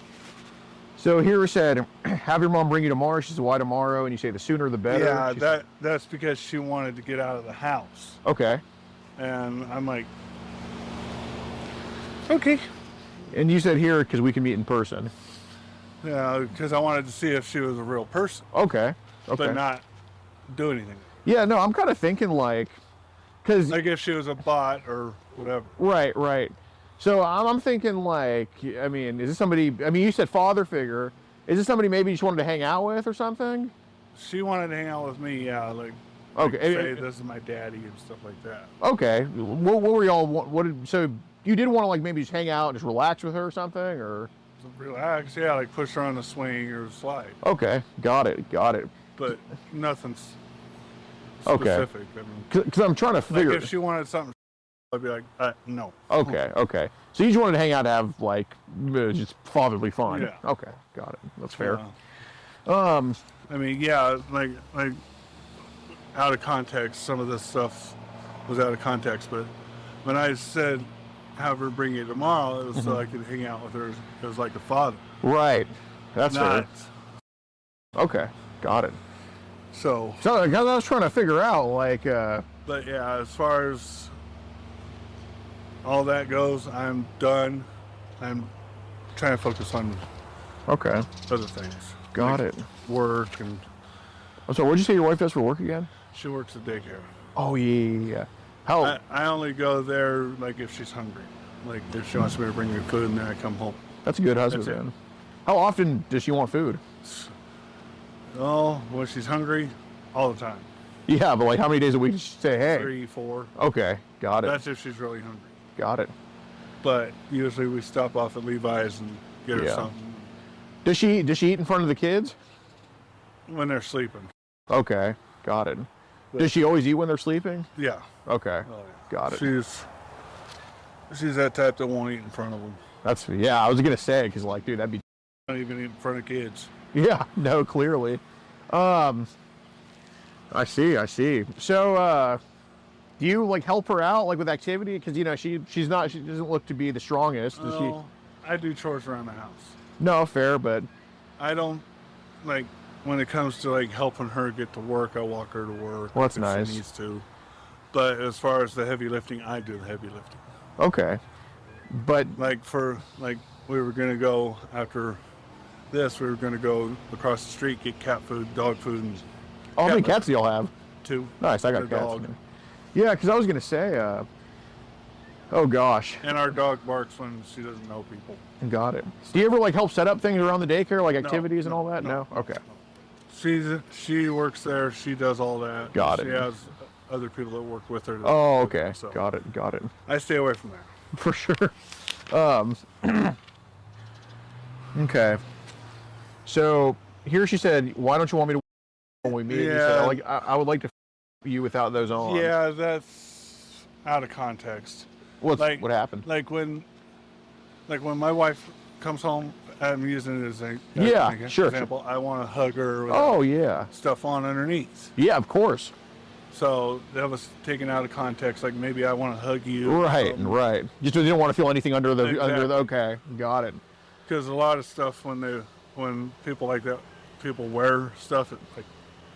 So here it said, have your mom bring you tomorrow. She said, why tomorrow? And you say the sooner the better. Yeah, She said- that's because she wanted to get out of the house. Okay. And I'm like, okay. And you said here because we can meet in person. Yeah, because I wanted to see if she was a real person, Okay. Okay. but not do anything. Yeah. No, I'm kind of thinking like, because Like if she was a bot or whatever. right, right. So I'm thinking like, I mean, is this somebody? I mean, you said father figure. Is this somebody maybe you just wanted to hang out with or something? She wanted to hang out with me, yeah, like Okay. say this is my daddy and stuff like that. Okay. What were y'all? What did? So you did want to like maybe just hang out and just relax with her or something, or? So relax, yeah, like push her on the swing or slide, Okay. Got it. Got it. but nothing's Okay. specific. I mean, Because I'm trying to figure. like if she wanted something, I'd be like, no. Okay. Okay. So you just wanted to hang out, and have like just fatherly fun. Yeah. Okay. Got it. That's fair. I mean, yeah, like out of context, some of this stuff was out of context, but when I said have her bring you tomorrow, it was so I could hang out with her as like a father. Right. That's Not, fair. Okay. Got it. so, So, 'cause I was trying to figure out, like, but yeah, as far as all that goes, I'm done. I'm trying to focus on Okay. other things. Got like it. Work and So what'd you say your wife does for work again? she works at daycare. Oh yeah. How? I only go there like if she's hungry. Like if she wants me to bring me food and then I come home. That's a good husband, That's it. man. How often does she want food? Oh, when she's hungry, all the time. Yeah, but like how many days a week does she say, hey? 3, 4. Okay, got it. That's if she's really hungry. Got it. But usually we stop off at Levi's and get her Yeah. something Does she eat in front of the kids? when they're sleeping. Okay, got it. Does she always eat when they're sleeping? Yeah. Okay, Oh, yeah. got it. She's that type that won't eat in front of them. Yeah, I was gonna say, because like, dude, that'd be. Not even eat in front of kids. Yeah, no, clearly. I see. So, do you like help her out like with activity? Because you know she doesn't look to be the strongest. Does she? I do chores around the house. No, fair, but I don't like when it comes to like helping her get to work. I walk her to work. Well, that's if nice. She needs to. But as far as the heavy lifting, I do the heavy lifting. okay. But Like we were gonna go after this. We were gonna go across the street, get cat food, dog food, and how many cat cats do y'all have? 2. Nice, I got The cats. dog. Man. Yeah, because I was gonna say, oh gosh, And our dog barks when she doesn't know people. got it. Do you ever like help set up things around the daycare, like activities and all that? No. Okay. She works there. She does all that. Got She it. has other people that work with her. Oh, okay. So Got it. I stay away from there. For sure. Okay. So here she said, "Why don't you want me to when we meet?" You said, Yeah. I would like to you without those on. Yeah, that's out of context. What like- happened? Like when my wife comes home, I'm using it as an Sure. example. I want to hug her with Oh yeah. stuff on underneath. Yeah, of course. So that was taken out of context. Like maybe I want to hug you. Right. Just you don't want to feel anything under the Exactly. Okay, got it. Because a lot of stuff when people like that, people wear stuff that like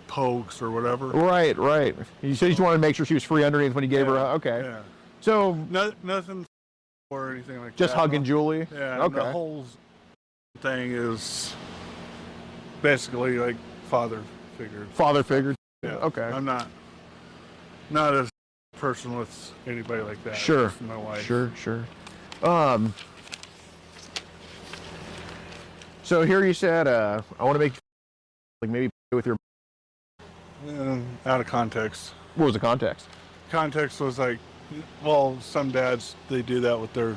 pokes or whatever. Right. You said you just wanted to make sure she was free underneath when you gave her. Okay. Yeah. So Nothing or anything like just that. hugging Julie. Yeah. and Okay. The whole thing is basically like father figure. Father figure. Yeah. Okay. I'm not as person with anybody like that. Sure. Just my wife. Sure. So here you said, I want to make like maybe with your. Out of context. What was the context? Context was like, well, some dads they do that with their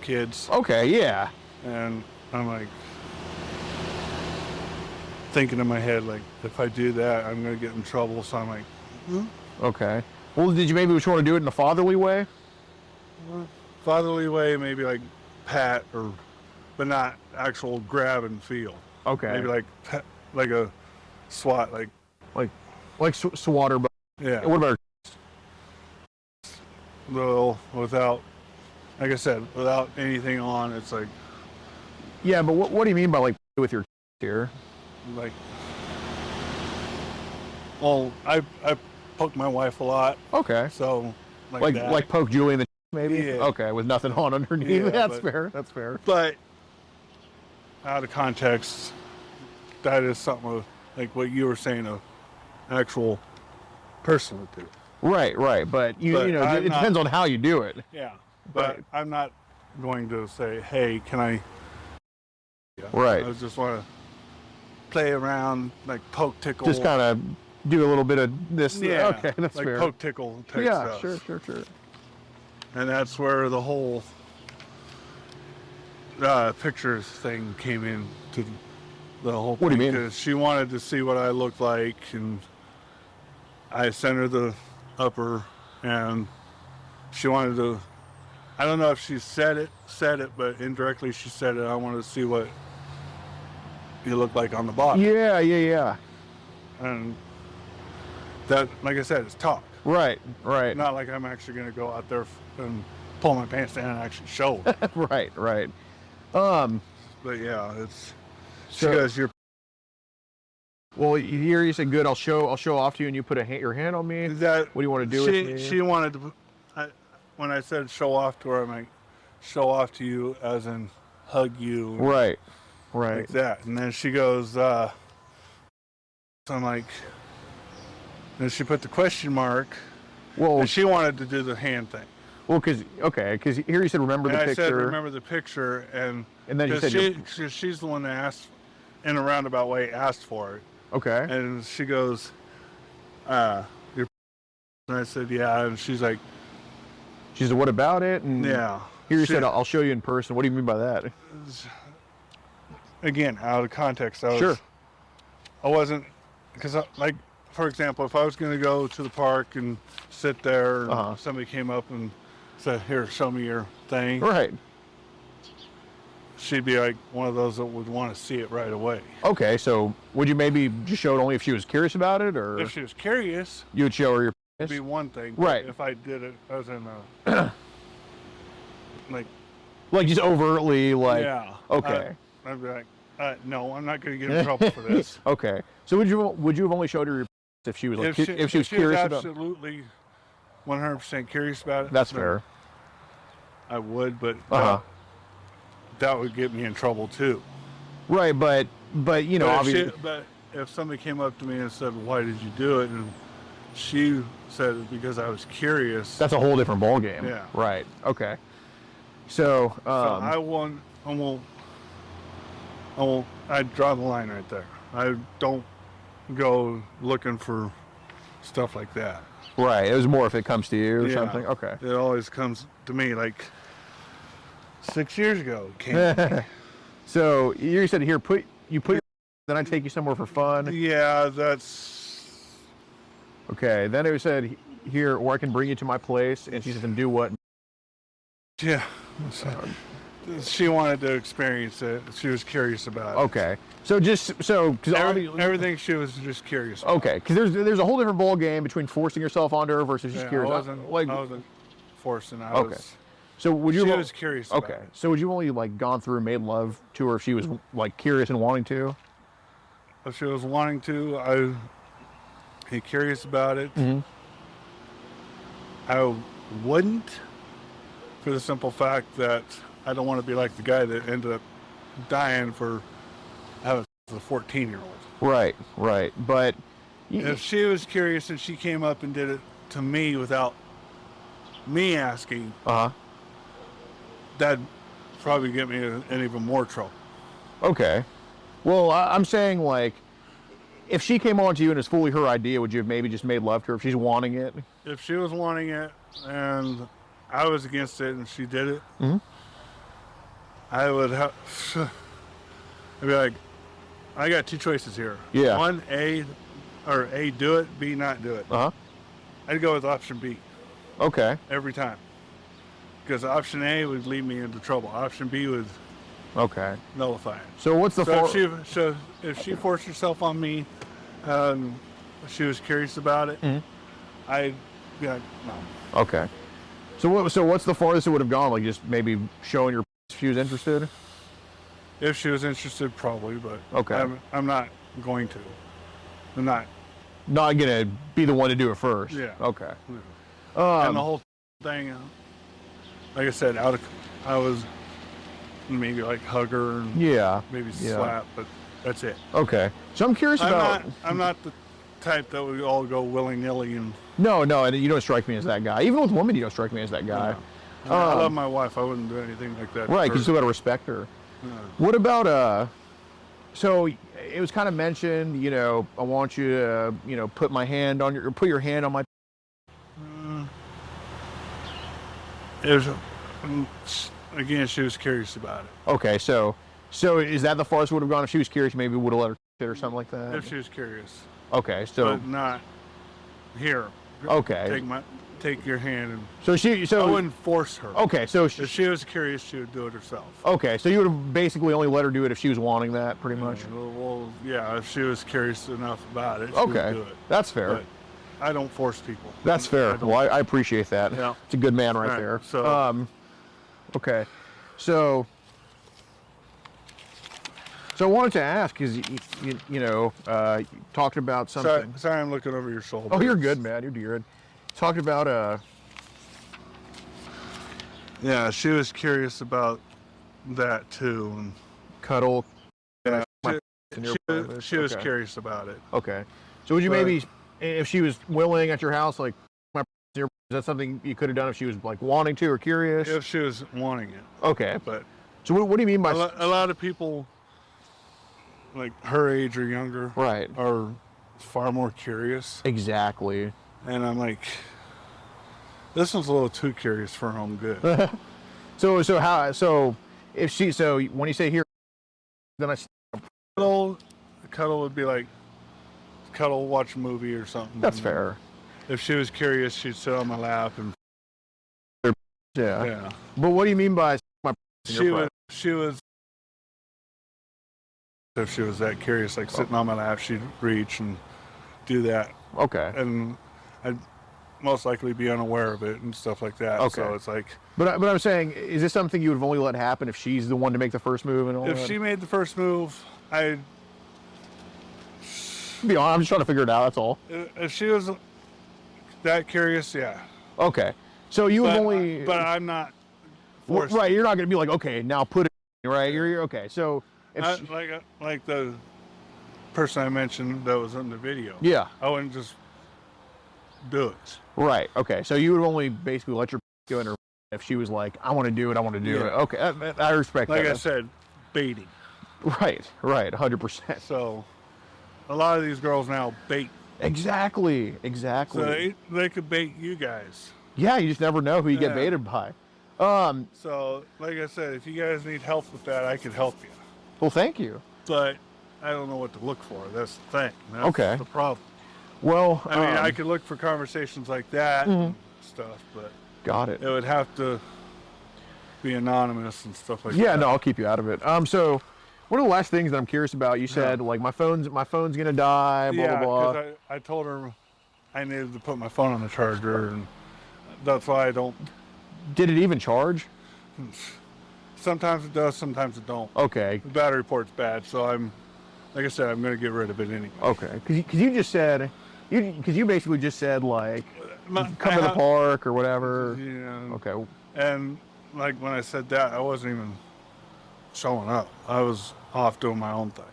kids, Okay. Yeah. and I'm like thinking in my head like, if I do that, I'm gonna get in trouble. So I'm like, Okay. Well, did you maybe just want to do it in a fatherly way? fatherly way, maybe like pat but not actual grab and feel. Okay. Maybe like pat, like a swat, like swatter. But yeah. what about? Well, without, like I said, without anything on, it's like Yeah, but what do you mean by like with your here? like. Well, I poke my wife a lot, Okay. so like that. Like poke Julie in the maybe. Yeah. Okay, with nothing on underneath. Yeah, That's but- fair. That's fair. But out of context, that is something of, like what you were saying, an actual person would do. Right. But you But know I'm it not- depends on how you do it. Yeah. But Right. I'm not going to say, hey, can I? Yeah. Right. I just want to play around, like poke, tickle. Just kind of do a little bit of this. Yeah. Okay, that's like fair. poke, tickle type Yeah, stuff. sure. And that's where the whole pictures thing came in to the whole What do you thing, mean? 'cause she wanted to see what I looked like, and I sent her the upper, and she wanted to, I don't know if she said it, but indirectly she said it, I wanted to see what you look like on the bottom. Yeah. And that, like I said, it's talk. Right. Not like I'm actually going to go out there and pull my pants down and actually show them. right. But yeah, it's, she So- goes, you're, Well, here you said good. I'll show off to you, and you put your hand on me. that, What do you want to do with me? she wanted to, when I said show off to her, I meant show off to you as in hug you. Right. Like that. And then she goes, so I'm like, and she put the question mark. Well, and she wanted to do the hand thing. Well, because here you said remember the and picture. I said remember the picture, and then you said she's the one that asked in a roundabout way asked for it. Okay. And she goes, your and I said yeah, and she's like, she said what about it? And yeah. Here you said I'll show you in person. What do you mean by that? Again, out of context. Sure. I wasn't because like. For example, if I was going to go to the park and sit there, and somebody came up and said, "Here, show me your thing." Right. She'd be like one of those that would want to see it right away. Okay, so would you maybe just show it only if she was curious about it, or if she was curious, you would show her your? It'd be one thing. Right. If I did it, I was in a like just overtly like. Yeah. Okay. I'd be like, no, I'm not going to get in trouble for this. Okay. So would you have only showed her your if she was like, if she was curious about? Absolutely, 100% curious about it. That's fair. I would, but that would get me in trouble too. Right, but you know, obviously. But if somebody came up to me and said, "Why did you do it?" and she said, "Because I was curious." That's a whole different ball game. Yeah. Right. Okay. So I draw the line right there. I don't go looking for stuff like that. Right. It was more if it comes to you or something. Okay. It always comes to me like 6 years ago. Came so you said here put then I take you somewhere for fun. Yeah, that's okay. Then it said here, or I can bring you to my place, and she said, "And do what?" Yeah. She wanted to experience it. She was curious about it. Okay. So because everything she was just curious about. Okay, because there's a whole different ball game between forcing yourself onto her versus just curious. I wasn't forcing. So would you? She was curious. Okay. About it. So would you only like gone through and made love to her if she was like curious and wanting to? If she was wanting to, I'd be curious about it. Mm-hmm. I wouldn't, for the simple fact that I don't want to be like the guy that ended up dying for having a 14-year-old. Right. But if she was curious and she came up and did it to me without me asking, that'd probably get me in even more trouble. Okay. Well, I'm saying like, if she came on to you and it's fully her idea, would you have maybe just made love to her if she's wanting it? If she was wanting it and I was against it and she did it, I would have. I'd be like, I got two choices here. Yeah. One, A, do it. B, not do it. I'd go with option B. Okay. Every time. Because option A would lead me into trouble. Option B would nullify it. So what's the if she forced herself on me, she was curious about it, I'd be like, no. Okay. So what's the farthest it would have gone? Like just maybe showing your if she was interested? If she was interested, probably, but okay. I'm not going to. I'm not gonna be the one to do it first. Yeah. Okay. Yeah. And the whole thing, like I said, I was maybe like hug her and maybe slap, but that's it. Okay. So I'm curious about. I'm not the type that would all go willy-nilly and. No, and you don't strike me as that guy. Even with women, you don't strike me as that guy. No. I love my wife. I wouldn't do anything like that. Right, because you still got to respect her. Yeah. What about so it was kind of mentioned, you know, I want you to, you know, put your hand on my. It was, again, she was curious about it. Okay, so is that the farthest it would have gone? If she was curious, maybe would have let her sit or something like that. If she was curious. Okay, so. But not here. Okay. Take your hand and. So I wouldn't force her. Okay, so if she was curious, she would do it herself. Okay, so you would have basically only let her do it if she was wanting that, pretty much. Well, yeah, if she was curious enough about it, she would do it. That's fair. But I don't force people. That's fair. Well, I appreciate that. Yeah. It's a good man right there. So. Okay, so I wanted to ask, because you know, you talked about something. Sorry, I'm looking over your shoulder. Oh, you're good, man. You're good. Talked about Yeah, she was curious about that too. And Cuddle. yeah, in your she was Okay. curious about it. Okay. So would you But- maybe, if she was willing at your house, like, is that something you could have done if she was like wanting to or curious? If she was wanting it. Okay. But So what do you mean by a lot of people, like her age or younger, right? are far more curious. Exactly. And I'm like, this one's a little too curious for her own good. So if she, so when you say here, then I, Cuddle would be like, cuddle, watch a movie or something. that's And fair. If she was curious, she'd sit on my lap and Yeah. But what do you mean by she was if she was that curious, like sitting on my lap, she'd reach and do that, Okay. and I'd most likely be unaware of it and stuff like that. Okay. So it's like, But I'm saying, is this something you would have only let happen if she's the one to make the first move and all if that? she made the first move, I'm just trying to figure it out. That's all. if she was that curious, yeah. Okay. So you would But, only. but I'm not forced. Right. You're not going to be like, okay, now put it. Right. You're okay. So if Like the person I mentioned that was in the video. yeah. I wouldn't just do it. Right. Okay. So you would only basically let your go in her if she was like, I want to do it. I want to do Yeah. it. Okay. I respect Like that. I said, baiting. Right. Right. 100%. So a lot of these girls now bait. Exactly. Exactly. So they could bait you guys. Yeah. You just never know who you get Yeah. baited by. So like I said, if you guys need help with that, I could help you. Well, thank you. But I don't know what to look for. That's the thing. That's Okay. the problem. Well, I mean, I could look for conversations like that and stuff, but got it. it would have to be anonymous and stuff like that. Yeah, no, I'll keep you out of it. So one of the last things that I'm curious about, you said like my phone's gonna die, blah Yeah, blah blah. because I told her I needed to put my phone on the charger, and that's why I don't. Did it even charge? Sometimes it does, sometimes it don't. Okay. The battery port's bad, so like I said, I'm gonna get rid of it anyway. Okay. Because you just said, you basically just said like come to the I- park or whatever. Yeah. Okay. And like when I said that, I wasn't even showing up. I was off doing my own thing.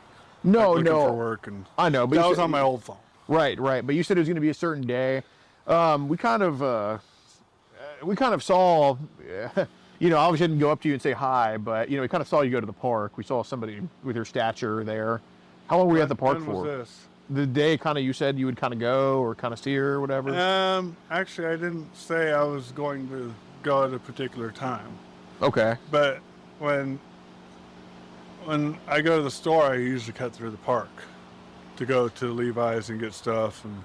No, like looking no. for work, and I know, but that you was said- on my old phone. Right, right. But you said it was going to be a certain day. We kind of saw, you know, obviously didn't go up to you and say hi, but you know, we kind of saw you go to the park. We saw somebody with your stature there. How long were you at the park When for? was this? The day kind of you said you would kind of go or kind of see her or whatever. Actually, I didn't say I was going to go at a particular time. Okay. But when I go to the store, I usually cut through the park to go to Levi's and get stuff and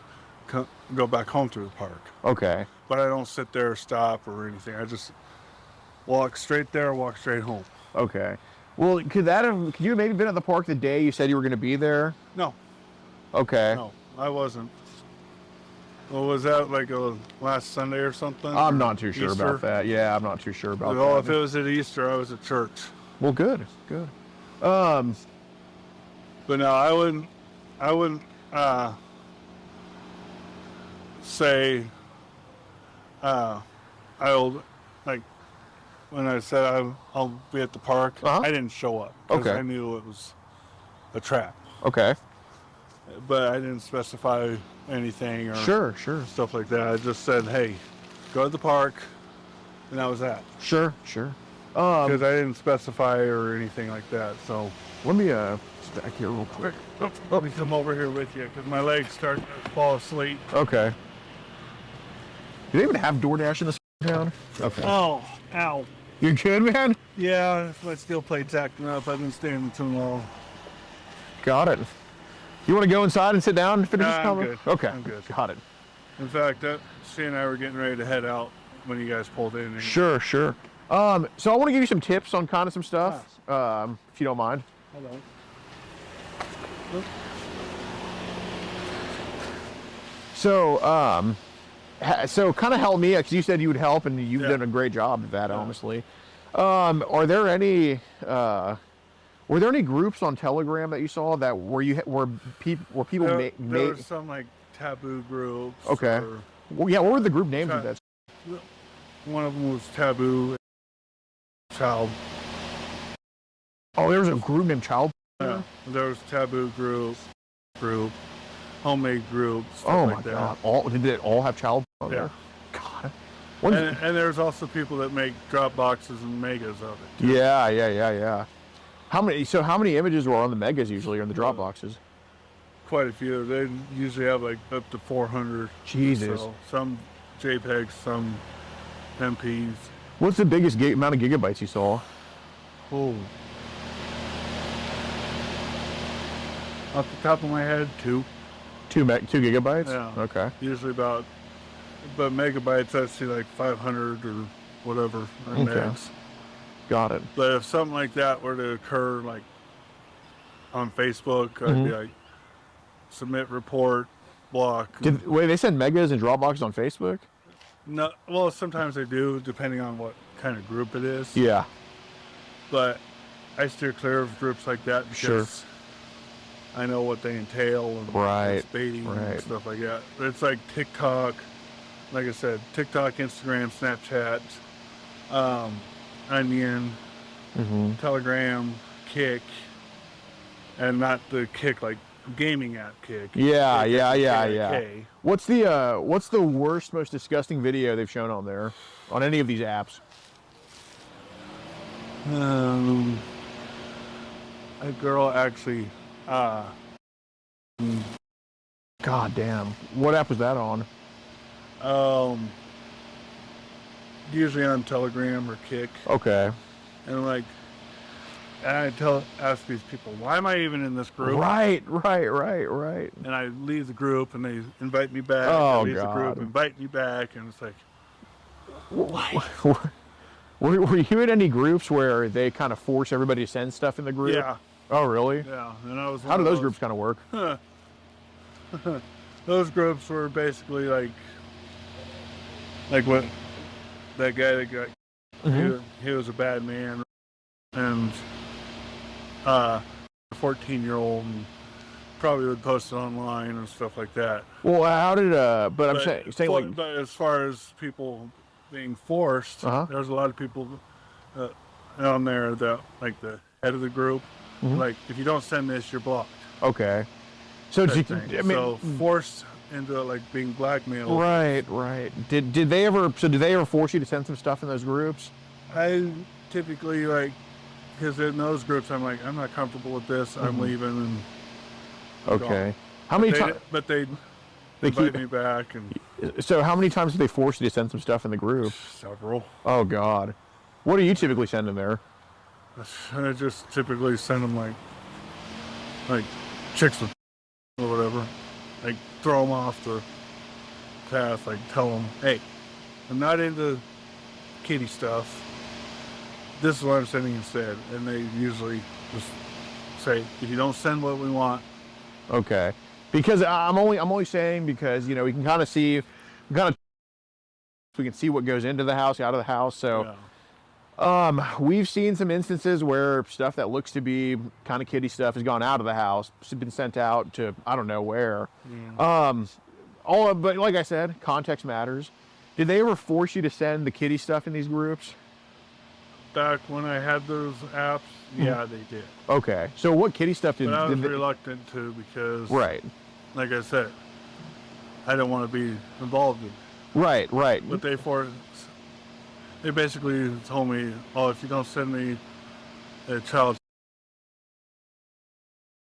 go back home through the park. Okay. But I don't sit there or stop or anything. I just walk straight there, walk straight home. Okay. Well, could you have maybe been at the park the day you said you were going to be there? No, Okay. no, I wasn't. Well, was that like last Sunday or something? I'm not too sure Easter? about that. Yeah, I'm not too sure about Well, that. if it was at Easter, I was at church. Well, good, good. But no, I wouldn't say I'll, like, when I said I'll be at the park, Uh-huh. I didn't show up because Okay. I knew it was a trap. Okay. But I didn't specify anything or Sure, sure, stuff like that. I just said, hey, go to the park, and that was that. sure, sure. Because I didn't specify or anything like that. So Let me stack here real quick. let me come over here with you because my legs start to fall asleep. Okay. Do they even have DoorDash in this town? Okay. Oh, ow. You good, man? Yeah, my steel plate's acting up. I've been standing too long. Got it. You want to go inside and sit down and finish this Nah, I'm conversation? good. Okay. I'm good. Got it. In fact, she and I were getting ready to head out when you guys pulled in. Sure, sure. So I want to give you some tips on kind of some stuff, if you don't mind. Hold on. So kind of help me, because you said you would help, and you've Yeah. done a great job at that, honestly. Are there any were there any groups on Telegram that you saw that where people There made? were some like taboo groups. Okay. or- Well, yeah, what were the group names of that? One of them was taboo. child. Oh, there was a group named Child. Yeah, there was taboo group, homemade groups. Stuff Oh like my that. God! All did they all have child on Yeah. there? God. And there's also people that make drop boxes and megas of it. Too. Yeah. How many? So how many images were on the megas usually, or in the drop boxes? Quite a few. They usually have like up to 400. Jesus. So some JPEGs, some MPs. What's the biggest amount of gigabytes you saw? Oh. Off the top of my head, 2. 2 gigabytes? Yeah. Okay. Usually about, but megabytes, I'd see like 500 or whatever. Okay. Megs. Got it. But if something like that were to occur, like on Facebook, I'd be like, submit report, block. Wait, they send megas and Dropboxes on Facebook? No, well, sometimes they do, depending on what kind of group it is. Yeah. But I steer clear of groups like that because I know what they entail and it's baiting and stuff like that. It's like TikTok, like I said, TikTok, Instagram, Snapchat, Onion, Telegram, Kick, and not the Kick like gaming app Kick. Yeah. K. What's the worst, most disgusting video they've shown on there, on any of these apps? A girl actually. God damn. What app was that on? Usually on Telegram or Kick. Okay. And like, ask these people, why am I even in this group? Right. And I leave the group and they invite me back. Oh, I leave God. the group, invite me back, and it's like, Were you in any groups where they kind of force everybody to send stuff in the group? yeah, Oh, really? yeah. And I was. How do those groups kind of work? Those groups were basically like what that guy that got. He was a bad man, and a 14-year-old, and probably would post it online and stuff like that. Well, how did but I'm saying like, but as far as people being forced, there's a lot of people on there that, like the head of the group, like if you don't send this, you're blocked. okay. So So forced into like being blackmailed. Right. Did they ever force you to send some stuff in those groups? I typically like, because in those groups I'm like, I'm not comfortable with this. I'm leaving. And okay. gone. How many times? But they invite me back, and So how many times do they force you to send some stuff in the group? several. Oh God. What do you typically send in there? I just typically send them like chicks with or whatever. Like throw them off the path. Like tell them, hey, I'm not into kitty stuff. This is what I'm sending instead. And they usually just say, if you don't send what we want. Okay. Because I'm only saying because, you know, we can kind of see, we can see what goes into the house, out of the house. So, we've seen some instances where stuff that looks to be kind of kiddie stuff has gone out of the house, been sent out to I don't know where. But like I said, context matters. Did they ever force you to send the kiddie stuff in these groups? Back when I had those apps, yeah, they did. Okay. So what kiddie stuff did? But I was did they, reluctant to because, right. like I said, I didn't want to be involved in it. Right. But they basically told me, oh, if you don't send me a child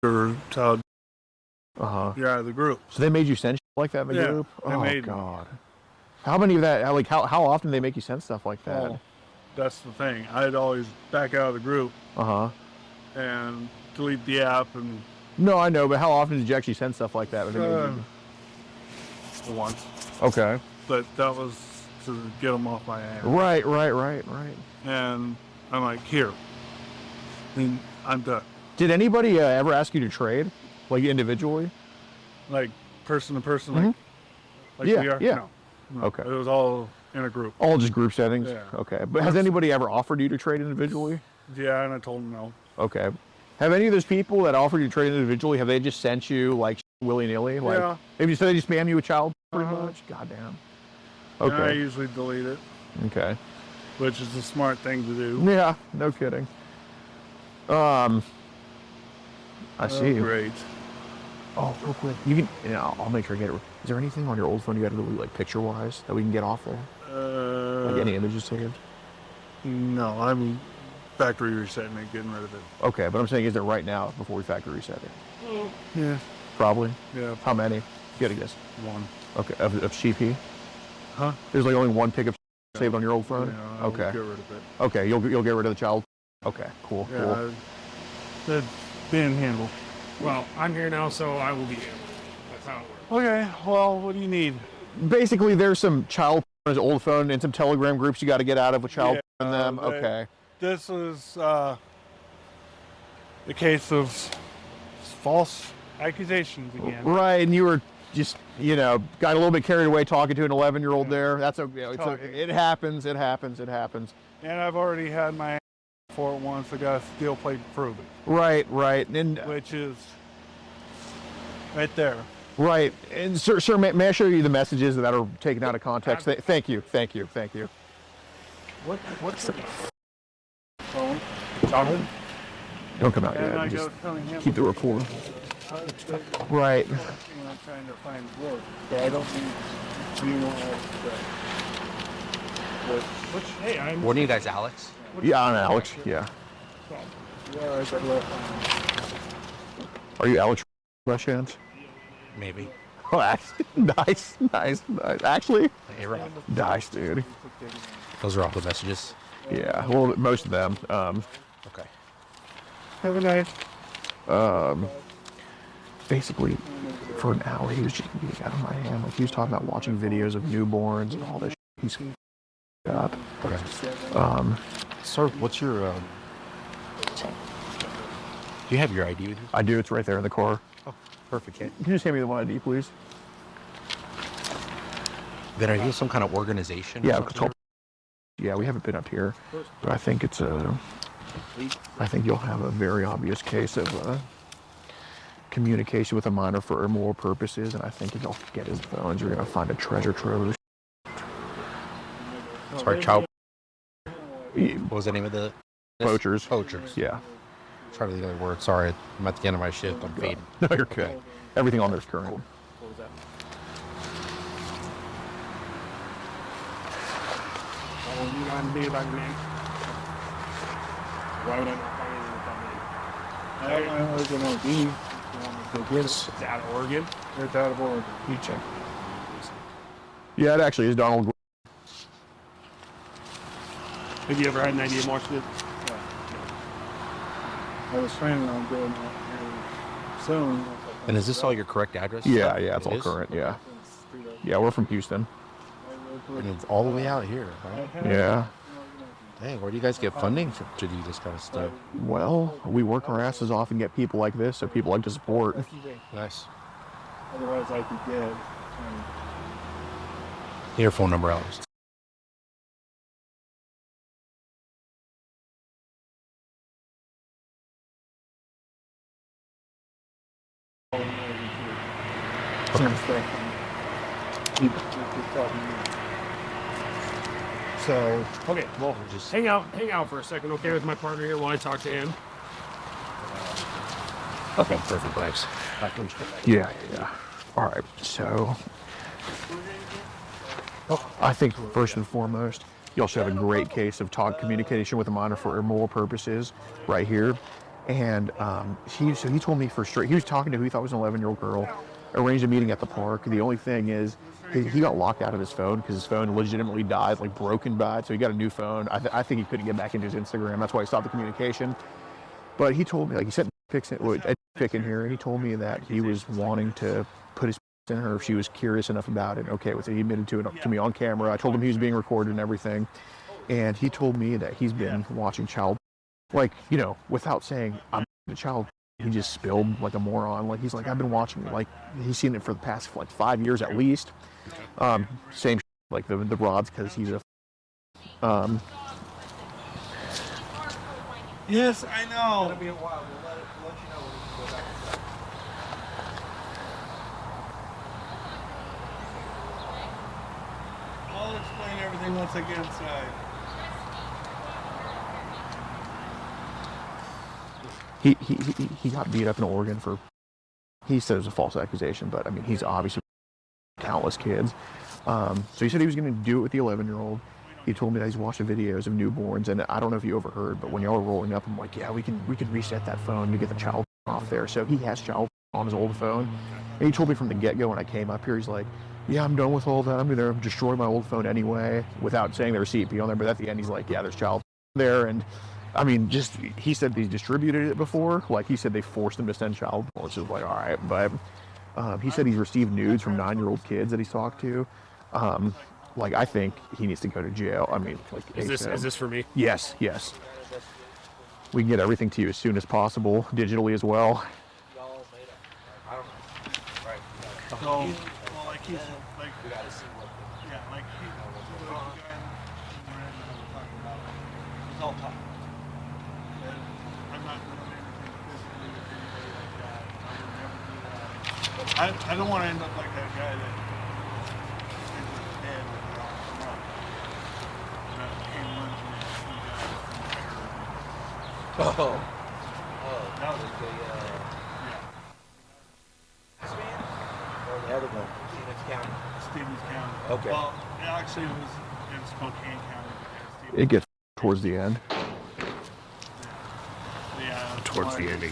or child, you're out of the group. So they made you send shit like that in the group? Oh God. How many of that? Like how often do they make you send stuff like that? Oh, that's the thing. I'd always back out of the group. And delete the app and. No, I know, but how often did you actually send stuff like that? Once. Okay. But that was to get them off my ass. Right. And I'm like, here. And I'm done. Did anybody ever ask you to trade, like individually? Like person to person, like we are? Yeah. No. Okay. It was all in a group. All just group settings? Yeah. Okay. But has anybody ever offered you to trade individually? Yeah, and I told them no. Okay. Have any of those people that offered you to trade individually, have they just sent you like willy-nilly? Like, yeah. Maybe so they just spam you with child pretty much? Goddamn. Okay. And I usually delete it. Okay. which is a smart thing to do. Yeah, no kidding. I see. Great. Oh, real quick. You can. Yeah, I'll make sure I get it. Is there anything on your old phone you got to delete, like picture-wise, that we can get off there? Like any images taken? No, I'm factory resetting it, getting rid of it. Okay, but I'm saying, is there right now before we factory reset it? Yeah. Probably. Yeah. How many? You gotta guess. One. Okay, of CP? Huh? There's like only one pickup saved on your old phone? Yeah, I'll Okay. get rid of it. Okay, you'll get rid of the child? Okay, cool, Yeah, cool. that's being handled. Well, I'm here now, so I will be here. That's how it works. Okay, well, what do you need? Basically, there's some child on his old phone and some Telegram groups you got to get out of with child in them. they- Okay. This is the case of false accusations again. Right, and you were just, got a little bit carried away talking to an 11-year-old there. That's okay. It happens. It happens. It happens. And I've already had my for it once. I got a steel plate to prove it. Right, right. And Which is right there. right. And sir, may I show you the messages that are taken out of context? Thank you. What's the Phone. Jonathan? Don't come out And I yet. go Just telling him. keep the rapport. Right. I'm trying to find work. So I don't need you know Which, hey, I'm. What are you guys, Alex? Yeah, I'm Alex. Yeah. Are you Alex by chance? Maybe. Oh, nice. Actually, Hey, Rob. nice, dude. Those are all the messages. Yeah, well, most of them. Okay. Have a nice. Basically, for an hour, he was just getting out of my hand. Like, he was talking about watching videos of newborns and all this shit. He's up. Okay. Sir, what's your, do you have your ID with you? I do. It's right there in the car. Oh, perfect. Can you just hand me the one ID, please? Then are you some kind of organization? or Yeah, something? yeah, we haven't been up here, but I think it's I think you'll have a very obvious case of communication with a minor for immoral purposes, and I think if you'll get his phones, you're gonna find a treasure trove. Sorry, child. Yeah, What was the name of the? Poachers. Poachers. Yeah. Try to the other word. Sorry, I'm at the end of my shift. I'm fading. No, you're good. Everything on there's current. What was that? You want me about your name? Why would I not find anything with that name? I was going to be. It's out of Oregon. It's out of order. You check. Yeah, it actually is Donald. Have you ever had an idea of watching it? I was planning on doing that here soon. And is this all your correct address? Yeah, it's It all is? current. Yeah, yeah, we're from Houston. And it's all the way out here, right? Yeah. Dang, where do you guys get funding to do this kind of stuff? Well, we work our asses off and get people like this, so people like to support. Nice. Otherwise, I could get. Your phone number, Alex. So, okay, well, Just- hang out for a second, okay, with my partner here while I talk to him. Okay, perfect. Thanks. Yeah. All right, so I think first and foremost, you also have a great case of communication with a minor for immoral purposes right here. And he told me he was talking to who he thought was an 11-year-old girl, arranged a meeting at the park. The only thing is he got locked out of his phone because his phone legitimately died, like broken died. So he got a new phone. I think he couldn't get back into his Instagram. That's why he stopped the communication. But he told me, like, he sent a pic in here, and he told me that he was wanting to put his in her if she was curious enough about it. Okay, with it, he admitted to me on camera. I told him he was being recorded and everything, and he told me that he's been watching child, like, without saying I'm a child. He just spilled like a moron. Like, he's like, I've been watching, like, he's seen it for the past 5 years at least. Same like the rods, because he's a Yes, I know. It'll be a while. We'll let you know when we go back. I'll explain everything once I get inside. He got beat up in Oregon for, he said it was a false accusation, but I mean, he's obviously countless kids. So he said he was going to do it with the 11-year-old. He told me that he's watching videos of newborns, and I don't know if you overheard, but when y'all were rolling up, I'm like, yeah, we can reset that phone to get the child off there. So he has child on his old phone. And he told me from the get-go when I came up here, he's like, yeah, I'm done with all that. I'm going to destroy my old phone anyway, without saying there was CP on there. But at the end, he's like, yeah, there's child there. And I mean, just, he said he's distributed it before. Like, he said they forced him to send child porn, which is like, all right. But he said he's received nudes from 9-year-old kids that he's talked to. Like, I think he needs to go to jail. I mean, like, Is this for me? Yes, yes. We can get everything to you as soon as possible, digitally as well. So, well, like he's like, yeah, like he, the guy talking about, he's all talk. And I'm not doing anything physically with anybody like that. I would never do that. I don't want to end up like that guy that is with his head with the wrong that came running from the guy. Oh, That was the yeah. or the other one, Phoenix County. Stevens County. Okay. Well, actually, it was in Spokane County. It gets towards the end. Yeah. Towards the end.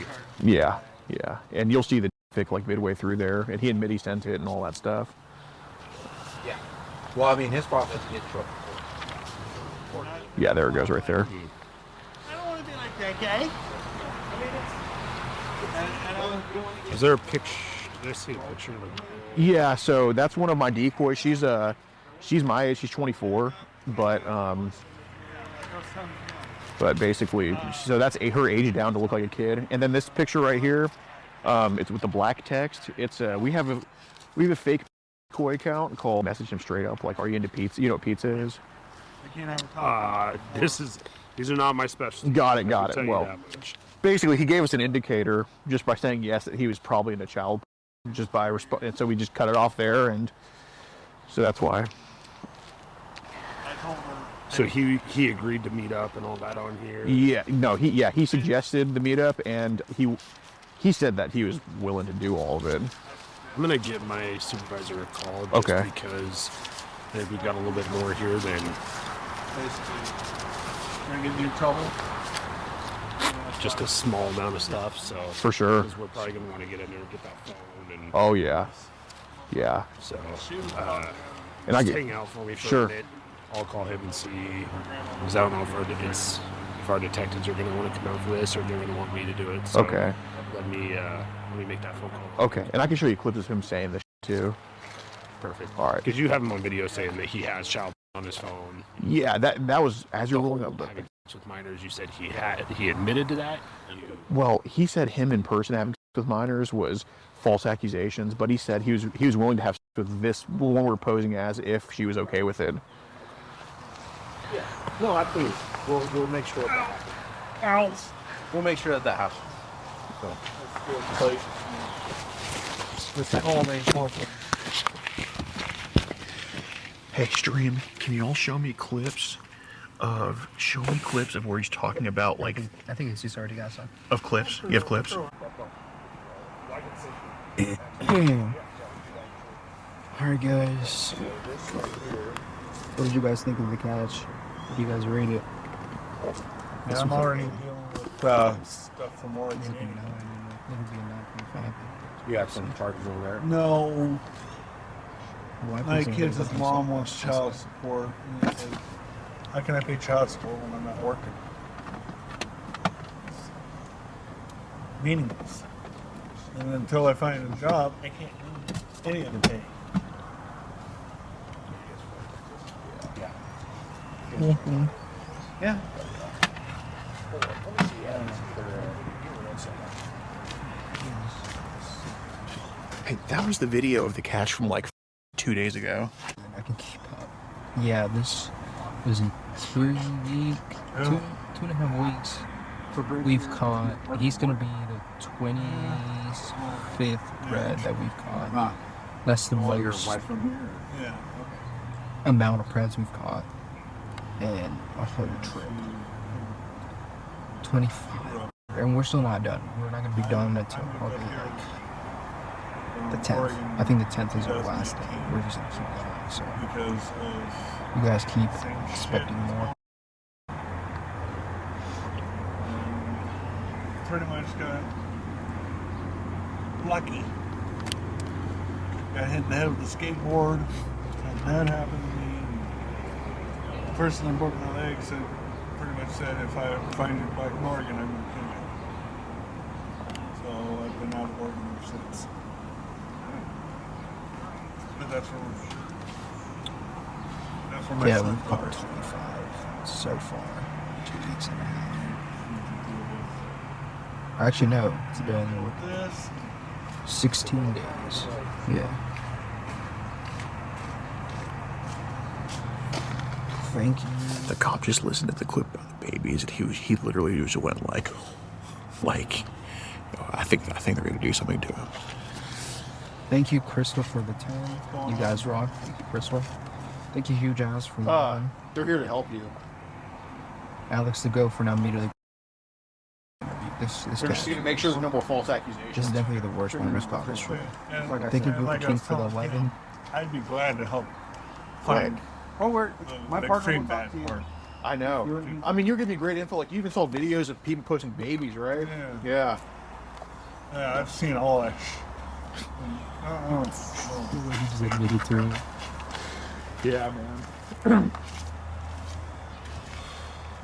Yeah, yeah. And you'll see the pic like midway through there, and he admitted he sent it and all that stuff. Yeah. Well, I mean, his problem is to get in trouble. Yeah, there it goes right there. I don't want to be like that guy. Is there a picture? Did I see a picture of him? Yeah, so that's one of my decoys. She's my age. She's 24, but basically, so that's her age down to look like a kid. And then this picture right here, it's with the black text. It's we have a fake decoy account called Message Him Straight Up. Like, are you into pizza? You know what pizza is? I can't have a talk. These are not my specialties. Got it. I can tell you Well, that much. basically, he gave us an indicator just by saying yes that he was probably into child, just by and so we just cut it off there, and so that's why. I told her. So he agreed to meet up and all that on here. Yeah, no, he suggested the meetup, and he said that he was willing to do all of it. I'm gonna give my supervisor a call just Okay. because maybe we got a little bit more here than Basically, trying to get me in trouble. just a small amount of stuff. So For sure. because we're probably gonna want to get in there and get that phone and Oh yeah, yeah. so. And I Just get hang out for me for Sure. a minute. I'll call him and see. Because I don't know if our detectives are going to want to come out for this or they're going to want me to do it. So Okay. Let me make that phone call. Okay, and I can show you clips of him saying this too. Perfect. All right. Because you have him on video saying that he has child on his phone. Yeah, that was as you're rolling up. Having sex with minors, you said he admitted to that. Well, he said him in person having sex with minors was false accusations, but he said he was willing to have sex with this one we're posing as if she was okay with it. Yeah. No, I think we'll make sure that happens. We'll make sure that happens. So. Hey, stream, can you all show me clips of where he's talking about, like, I think he's already got some. of clips? You have clips? Alright guys, what did you guys think of the catch? What do you guys rate it? Yeah, I'm already dealing with stuff from Oregon. It'll be a 9.5. You have some charges over there. No, Why my wasn't kid's it- mom wants child support. And it's like, how can I pay child support when I'm not working? It's meaningless. And until I find a job, I can't do any of the pay. Yeah. Hey, that was the video of the catch from like 2 days ago. I can keep up. Yeah, this was in 3 weeks, two and a half weeks. We've caught. He's gonna be the 25th bred that we've caught. That's the most Yeah. amount of preds we've caught in a whole trip. 25 And we're still not done. We're not going to be done until probably like the 10th. I think the 10th is our last day. We're just going to keep going. So you guys keep expecting more. Pretty much got lucky. Got hit in the head with a skateboard. Had that happen to me. The person that broke my leg said, pretty much said, if I ever find you back in Oregon, I'm going to kill you. So I've been out of Oregon ever since. But that's where my Yeah, son we've covered was. 25 so far. 2 weeks and a half. Actually, no. It's been 16 days. Yeah. Thank you. The cop just listened to the clip about the babies, and he literally just went like, I think they're gonna do something to him. Thank you, Crystal, for the 10. You guys rock. Thank you, Crystal. Thank you, Huge Ass, for the 1. They're here to help you. Alex, the go for now immediately. This They're just guy. gonna make sure there's no more false accusations. This is definitely the worst one in this podcast. Sure. And Thank you, like I King, was for the telling you, 11. I'd be glad to help find Oh, my the partner extreme will talk bad to you. part. I know. I mean, you're giving me great info. Like, you even saw videos of people posting babies, right? Yeah. Yeah. Yeah, I've seen all that. He just admitted to it. Yeah, man.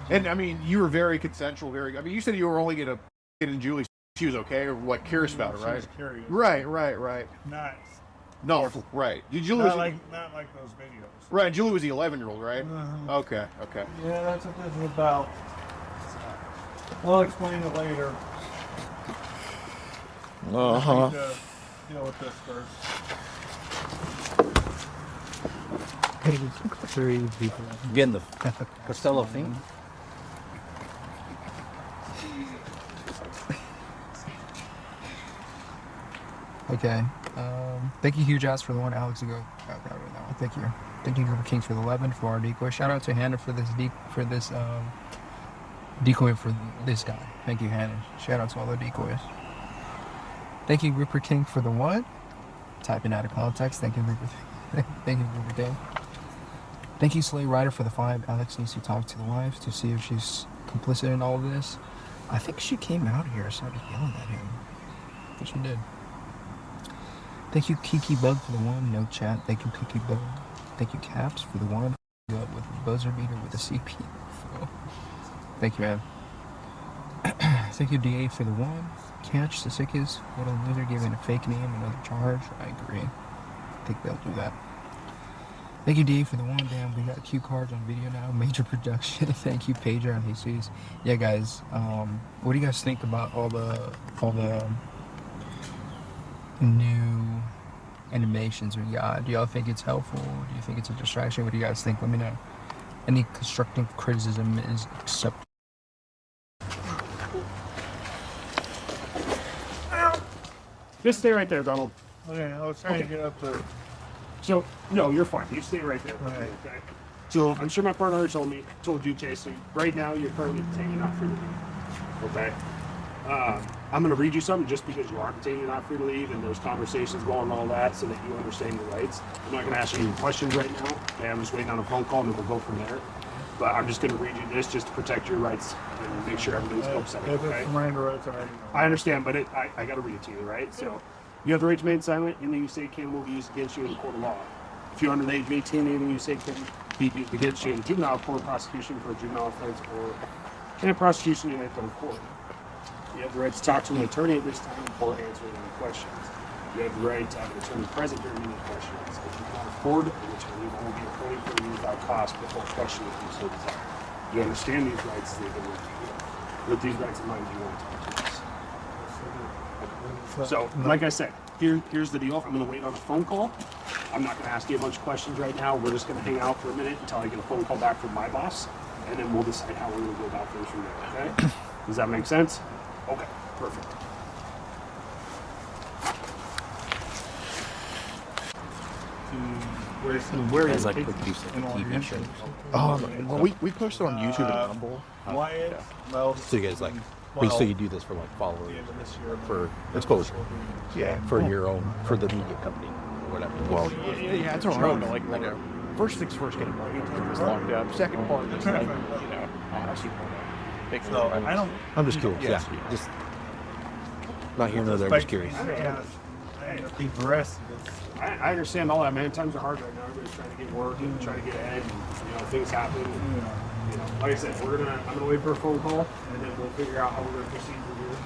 And I mean, you were very consensual. I mean, you said you were only gonna get in Julie. She was okay, or what? Curious about it, She right? was curious. Right. Not Right. Julie not was like those videos. right. Julie was the 11-year-old, right? Uh-huh. Okay. Yeah, that's what this is about. I'll explain it later. I need to deal with this first. 3 people. Again, the Costello thing. Okay. Thank you, Huge Ass, for the 1. Alex, to go. Right now. Thank you. Thank you, River King, for the 11 for our decoy. Shout out to Hannah for this decoy for this guy. Thank you, Hannah. Shout out to all the decoys. Thank you, Ripper King, for the 1. Typing out of context. Thank you, Ripper. Thank you, Ripper King. Thank you, Slay Rider, for the 5. Alex needs to talk to the wife to see if she's complicit in all of this. I think she came out here and started yelling at him. I think she did. Thank you, Kiki Bug, for the 1. No chat. Thank you, Kiki Bug. Thank you, Caps, for the 1. Go up with a buzzer beater with a CP. Thank you, man. Thank you, DA, for the 1. Catch the sickest. What a loser, giving a fake name, another charge. I agree. I think they'll do that. Thank you, DA, for the 1. Damn, we got cue cards on video now. Major production. Thank you, Pedro and Jesus. Yeah, guys. What do you guys think about all the new animations we got? Do y'all think it's helpful? Do you think it's a distraction? What do you guys think? Let me know. Any constructive criticism is acceptable. Just stay right there, Donald. Okay, I was trying to get up there. So, no, you're fine. You stay right there. Right. Okay. So, I'm sure my partner told you, Jason, right now you're currently detained, not free to leave. Okay? I'm going to read you something just because you are detained, you're not free to leave, and there's conversations going on and all that so that you understand your rights. I'm not going to ask you any questions right now. Okay? I'm just waiting on a phone call and then we'll go from there. But I'm just going to read you this just to protect your rights and make sure everything's copacetic. If Okay? it's Miranda rights, I already know. I understand, but I got to read it to you, right? So, you have the right to remain silent. Anything you say can will be used against you in a court of law. If you're under the age of 18, anything you say can be used against you in juvenile court, prosecution for a juvenile offense, or in a prosecution in a federal court. You have the right to talk to an attorney at this time before answering any questions. You have the right to have an attorney present during any questions. If you can't afford an attorney, one will be appointed for you without cost before questioning if you so desire. You understand these rights as they've been with you. With these rights in mind, do you want to talk to us? So, like I said, here's the deal. I'm going to wait on a phone call. I'm not going to ask you a bunch of questions right now. We're just going to hang out for a minute until I get a phone call back from my boss, and then we'll decide how we're going to go about things from there, okay? Does that make sense? Okay, perfect. Where As is like it? quick use of the TV shows. Well, we posted on YouTube and Rumble. Wyatt, well, So you guys like Well, so you do this for like followers, for exposure. Yeah. For your own, for the media company, or whatever. Well, yeah, it's all right. But like, first things first, get it locked up. Second part, is like, honestly, big So I don't. I'm just curious. Yeah. Just not here nor there. I'm just curious. Be arrested. I understand all that, man. Times are hard right now. Everybody's trying to get work and trying to get ahead. And, things happen. And, like I said, I'm gonna wait for a phone call, and then we'll figure out how we're gonna proceed from here.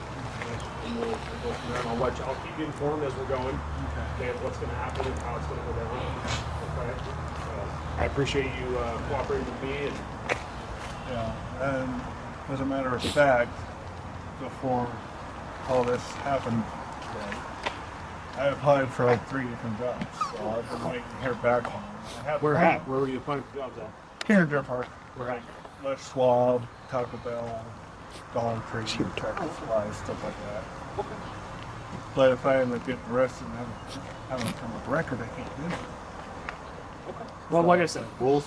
And we'll go from there. And I'll keep you informed as we're going. Okay. And what's gonna happen and how it's gonna go down. Okay. I appreciate you cooperating with me. And as a matter of fact, before all this happened, I applied for like 3 different jobs, so I've been waiting to hear back on them. Where were you applying for jobs at? Here in Deer Park. Where at? Schwab, Taco Bell, Dollar Tree, Tractor Supply, stuff like that. Okay. But if I end up getting arrested and having a criminal record, I can't do it. Okay. Well, like I said, we'll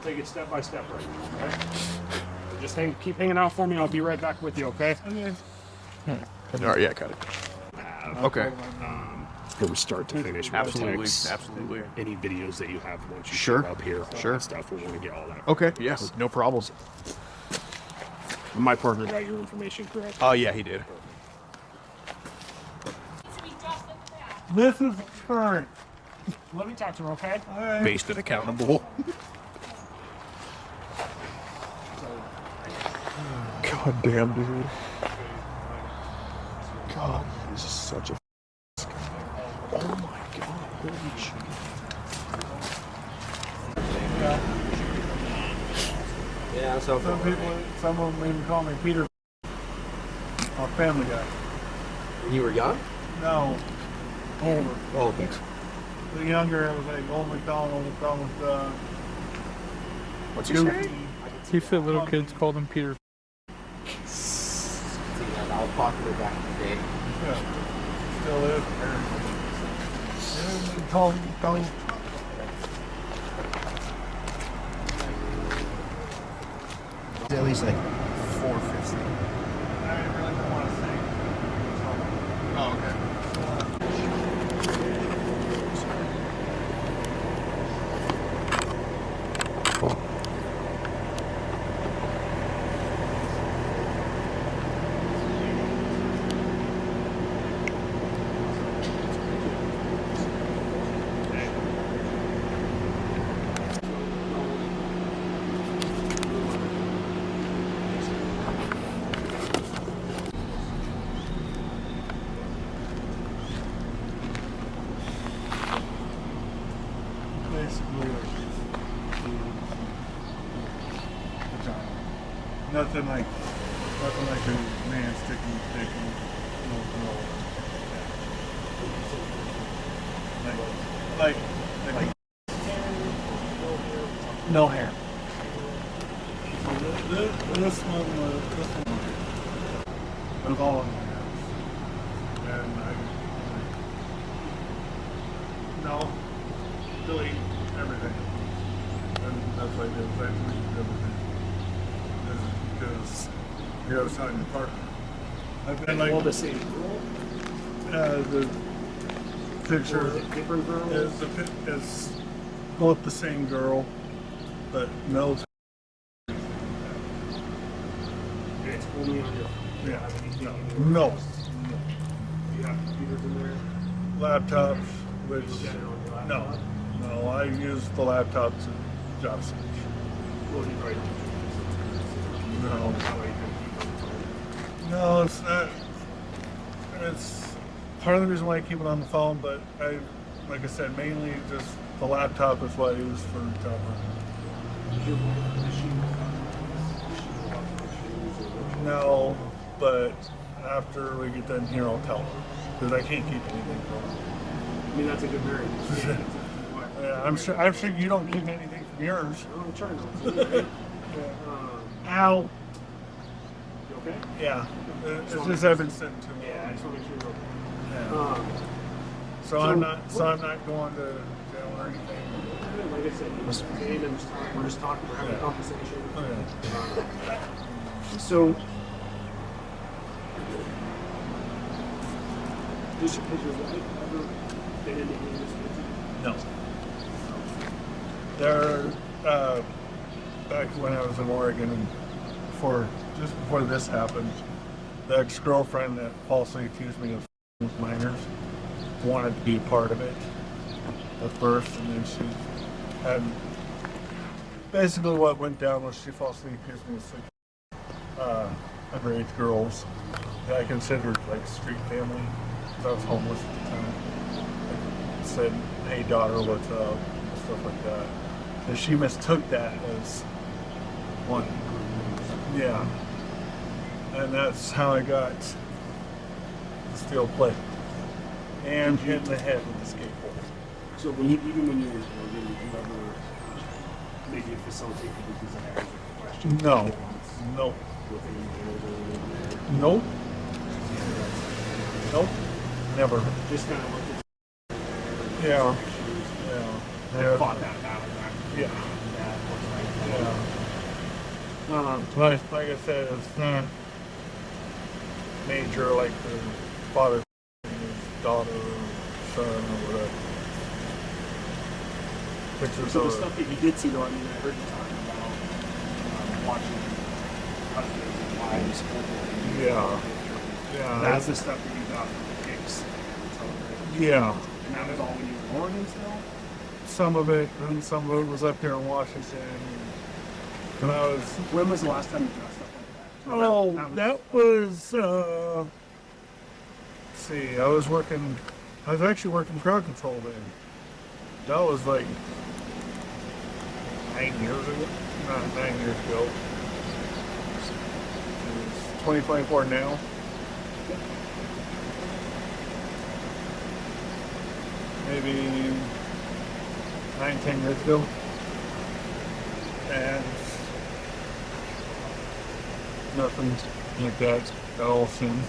take it step by step right now, okay? So just keep hanging out for me. I'll be right back with you, okay? Okay. All right, yeah, got it. Okay. From start to finish. Absolutely. Any videos that you have once you Sure. show up here, all Sure. that stuff, we want to get all that. Okay. Yes. No problems. My partner got your information, correct? Oh yeah, he did. This is current. Let me talk to him, okay? Based and accountable. God damn, dude. God, this is such a. Oh my God! Holy shit. Yeah, so Some of them even call me Peter, or Family Guy. you were young? No, older. Oh, thanks. The younger, I was like Old McDonald, What's he say? He said little kids called him Peter. I was popular back in the day. Yeah, still is. Call me. At least like 450. I really don't want to say. Oh, okay. Basically, nothing like a man sticking his dick in like no hair. This one was all in my house, and no, delete everything, and that's what I did. I deleted everything. Because I was talking to partner. I've been like All the same. the picture Different girls? is both the same girl, but knows. It's only on your. Yeah. No. No. You have computers in there? Laptops, which You got it on your laptop? no, I use the laptop to job search. Well, you probably No. That way you can keep on. No, it's not. It's part of the reason why I keep it on the phone, but like I said, mainly just the laptop is what I use for job hunting. No, but after we get done here, I'll tell her because I can't keep anything from her. I mean, that's a good marriage. Yeah, I'm sure you don't keep anything from yours. I'm trying to. Ow. You okay? Yeah, it's just I've been sitting too long. Yeah, I just want to make sure you're okay. Yeah. So I'm not going to jail or anything. Like I said, we're just talking, we're having a conversation. Oh, yeah. So, Has your wife ever been into any of this with you? No. There, back when I was in Oregon, and just before this happened, the ex-girlfriend that falsely accused me of with minors wanted to be a part of it at first, and then she had basically what went down was she falsely accused me of underage girls that I considered like street family because I was homeless at the time. Like, said, "Hey daughter, what's up?" and stuff like that. And she mistook that as one. Yeah. And that's how I got the steel plate and hit in the head with the skateboard. So even when you were in Oregon, did you ever maybe facilitate people's desires or questions? No. Nope. Nope. Nope. Never. Just kind of looked at Yeah. Yeah. fought that battle. Yeah. Yeah. Like I said, it's not major like the father, his daughter, son, or whatever. Pictures So the of stuff that you did see, though, I mean, I heard you talking about watching husbands and wives. yeah. That's the stuff that you got from the kicks. Yeah. And that was all when you were in Oregon still? Some of it, and some of it was up here in Washington. And I was. When was the last time you got stuff like that? Oh, that was. Let's see, I was actually working crowd control then. That was like 9 years ago. Not 9 years ago. It's 2024 now. Maybe 9-10 years ago. And nothing like that at all since.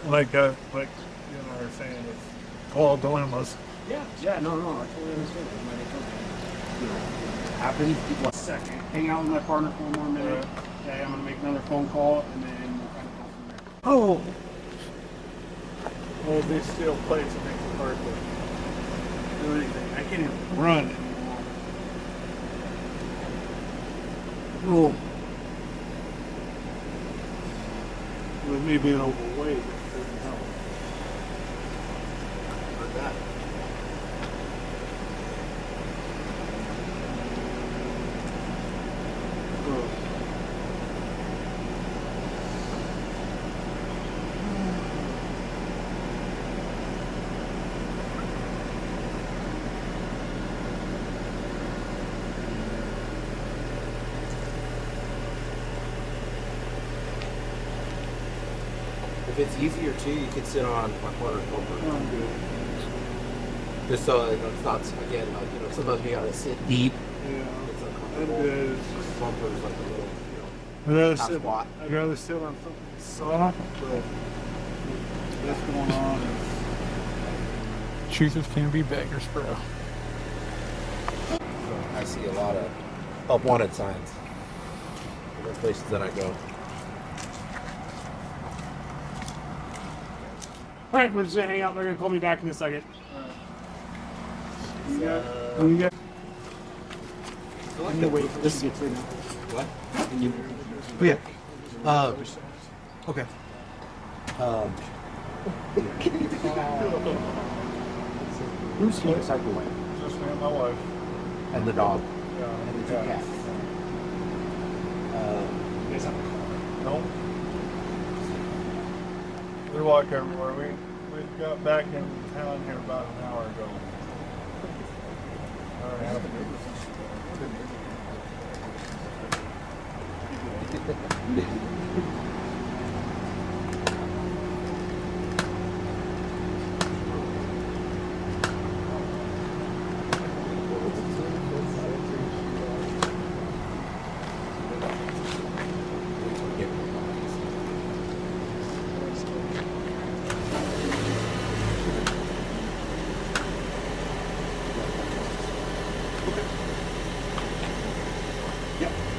Like you and I were saying, it's all dilemmas. Yeah, no, I totally understand. It happens. People second. Hang out with my partner for one more minute. Okay, I'm gonna make another phone call, and then we'll kind of go from there. Oh. Well, they steal plates and make it hard to do anything. I can't even run anymore. Oh. With me being overweight, it doesn't help. Heard that. If it's easier too, you can sit on my partner's bumper. Just so it's not, again, like, sometimes we gotta sit deep. Yeah. It's uncomfortable. It is. Bumper's like a little, I'd rather sit on something soft, but what's going on is Choosers can be beggars, bro. I see a lot of help wanted signs in the places that I go. All right, we're just gonna hang out. They're gonna call me back in a second. you got I'm gonna wait for this to get through. What? Yeah. Okay. Who's here beside your wife? just me and my wife. And the dog. Yeah. And the two cats. You guys have a car? Nope. We walk everywhere. We got back in town here about an hour ago.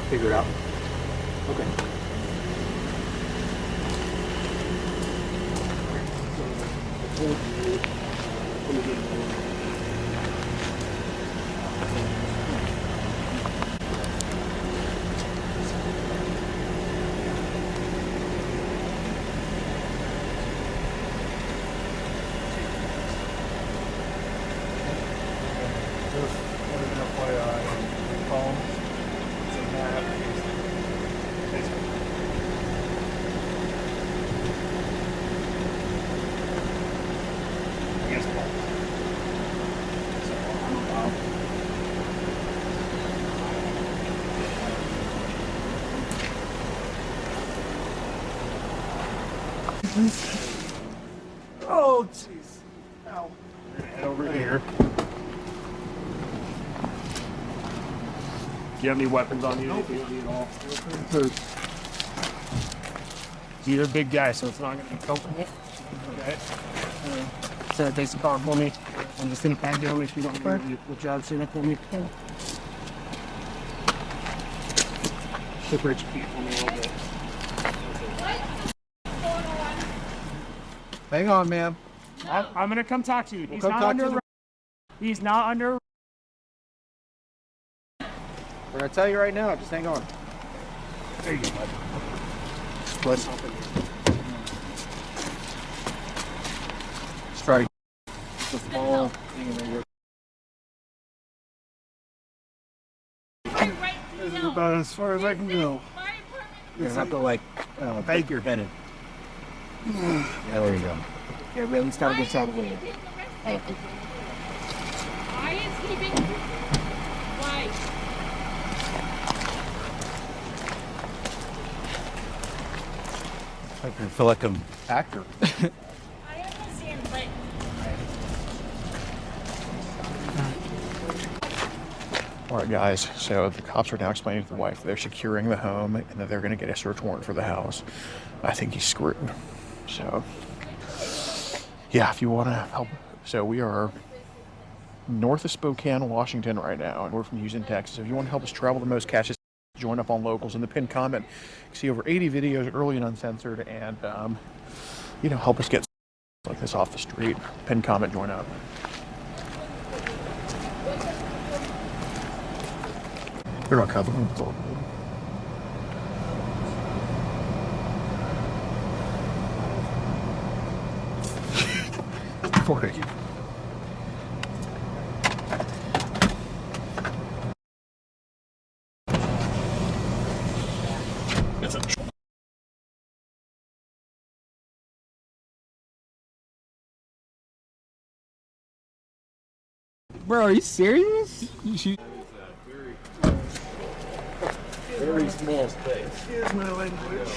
Figure it out. Okay. Oh, jeez. Ow. Head over here. Do you have any weapons on you? Anything at all? You're a big guy, so it's not going to be comfortable. Okay. So it takes a car for me. I'm just going to pat down, make sure you don't hurt. Good job, sitting up for me. Separate your feet for me a little bit. Hang on, ma'am. I'm going to come talk to you. He's come not talk under to arrest. He's not under. We're gonna tell you right now. Just hang on. There you go, bud. Let's try the small thing in there. This is about as far as I can go. You have to like bag your head in. Yeah, there you go. Yeah, we at least gotta get out of the way. Why is he being... Why? I can feel like I'm actor. I understand, but... All right, guys, so the cops are now explaining to the wife they're securing the home and that they're going to get a search warrant for the house. I think he's screwed. So, yeah, if you want to help. So we are north of Spokane, Washington right now, and we're from Houston, Texas. If you want to help us travel the most cash, join up on Locals. In the pinned comment, you can see over 80 videos, early and uncensored, and, you know, help us get like this off the street. Pinned comment, join up. They're not covering it. 40. Bro, are you serious? Very small space. Excuse my language.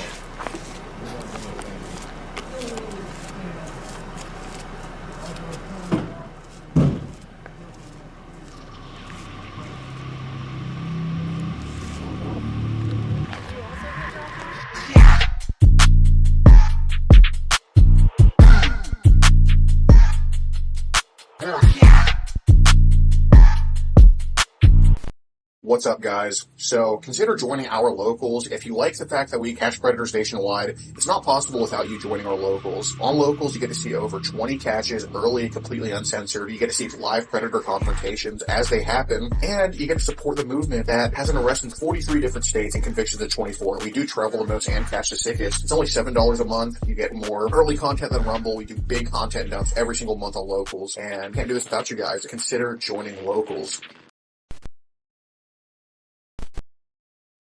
What's up, guys? So consider joining our locals. If you like the fact that we catch predators nationwide, it's not possible without you joining our locals. On locals, you get to see over 20 catches early, completely uncensored. You get to see live predator confrontations as they happen, and you get to support the movement that has an arrest in 43 different states and convictions in 24. We do travel the most and catch the sickest. It's only $7 a month. You get more early content than Rumble. We do big content dumps every single month on locals, and can't do this without you guys. Consider joining locals.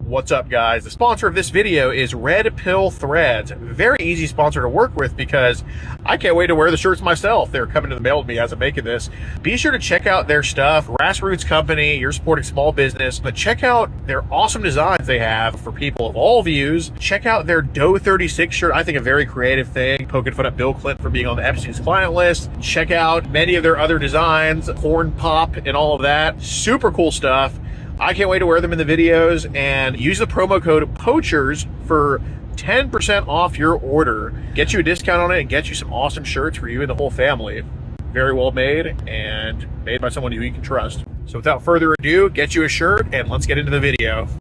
What's up, guys? The sponsor of this video is Red Pill Threads. Very easy sponsor to work with because I can't wait to wear the shirts myself. They're coming to the mail to me as I'm making this. Be sure to check out their stuff. Grassroots company, you're supporting small business, but check out their awesome designs they have for people of all views. Check out their Doe 36 shirt. I think a very creative thing, poking fun at Bill Clinton for being on the Epstein's client list. Check out many of their other designs, corn pop and all of that. Super cool stuff. I can't wait to wear them in the videos, and use the promo code POACHERS for 10% off your order. Get you a discount on it and get you some awesome shirts for you and the whole family. Very well made and made by someone who you can trust. So without further ado, get you a shirt and let's get into the video.